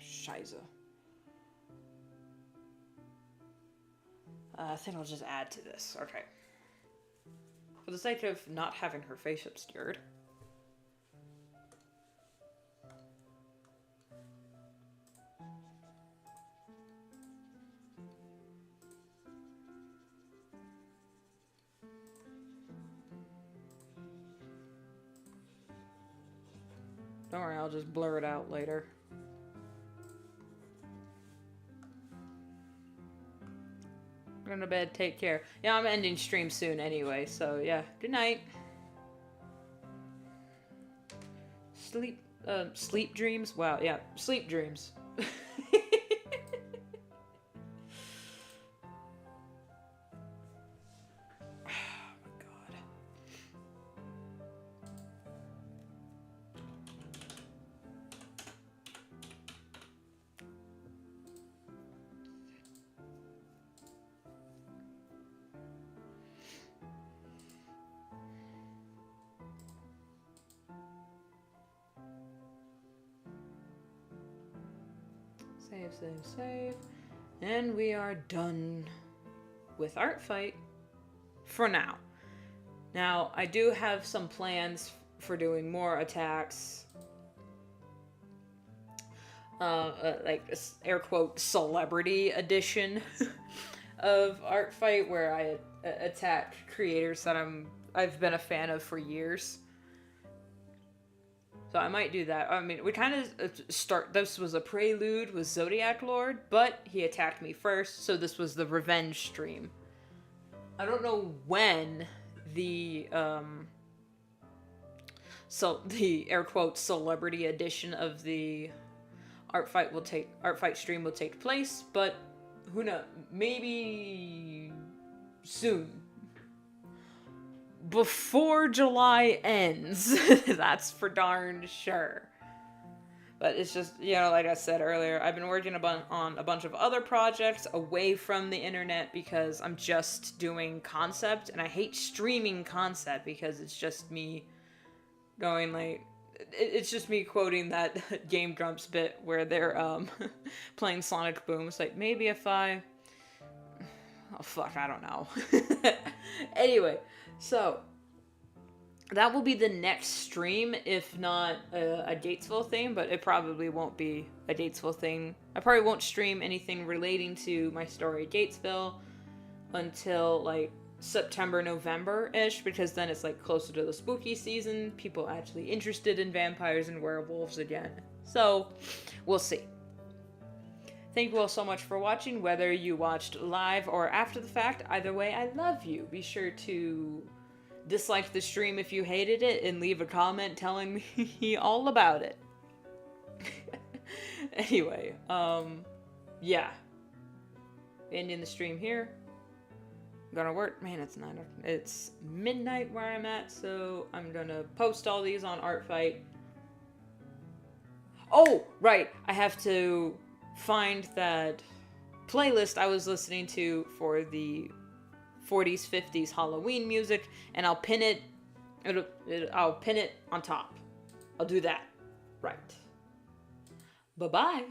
Shiza. I think I'll just add to this. Okay. For the sake of not having her face obscured. Don't worry, I'll just blur it out later. Going to bed, take care. Yeah, I'm ending stream soon anyway, so yeah. Good night. Sleep dreams? Wow, yeah, sleep dreams. Save. And we are done with Art Fight for now. Now, I do have some plans for doing more attacks. Like this air quote celebrity edition of Art Fight where I attack creators that I've been a fan of for years. So I might do that. I mean, we kind of start. This was a prelude with Zodiac Lord, but he attacked me first, so this was the revenge stream. I don't know when the so the air quotes celebrity edition of the art fight stream will take place, but who knows? Maybe soon. Before July ends. That's for darn sure. But it's just, like I said earlier, I've been working on a bunch of other projects away from the internet because I'm just doing concept, and I hate streaming concept because it's just me going like, it's just me quoting that Game Grumps bit where they're playing Sonic Boom. It's like, maybe if I... Oh, fuck, I don't know. Anyway, so that will be the next stream, if not a Datesville thing, but it probably won't be a Datesville thing. I probably won't stream anything relating to my story at Datesville until, like, September, November-ish, because then it's, like, closer to the spooky season. People actually interested in vampires and werewolves again. So, we'll see. Thank you all so much for watching, whether you watched live or after the fact. Either way, I love you. Be sure to dislike the stream if you hated it and leave a comment telling me all about it. Anyway, yeah. Ending the stream here. I'm gonna work. Man, it's midnight where I'm at, so I'm gonna post all these on ArtFight. Oh, right. I have to find that playlist I was listening to for the 40s, 50s Halloween music, and I'll pin it. I'll pin it on top. I'll do that. Right. Bye-bye.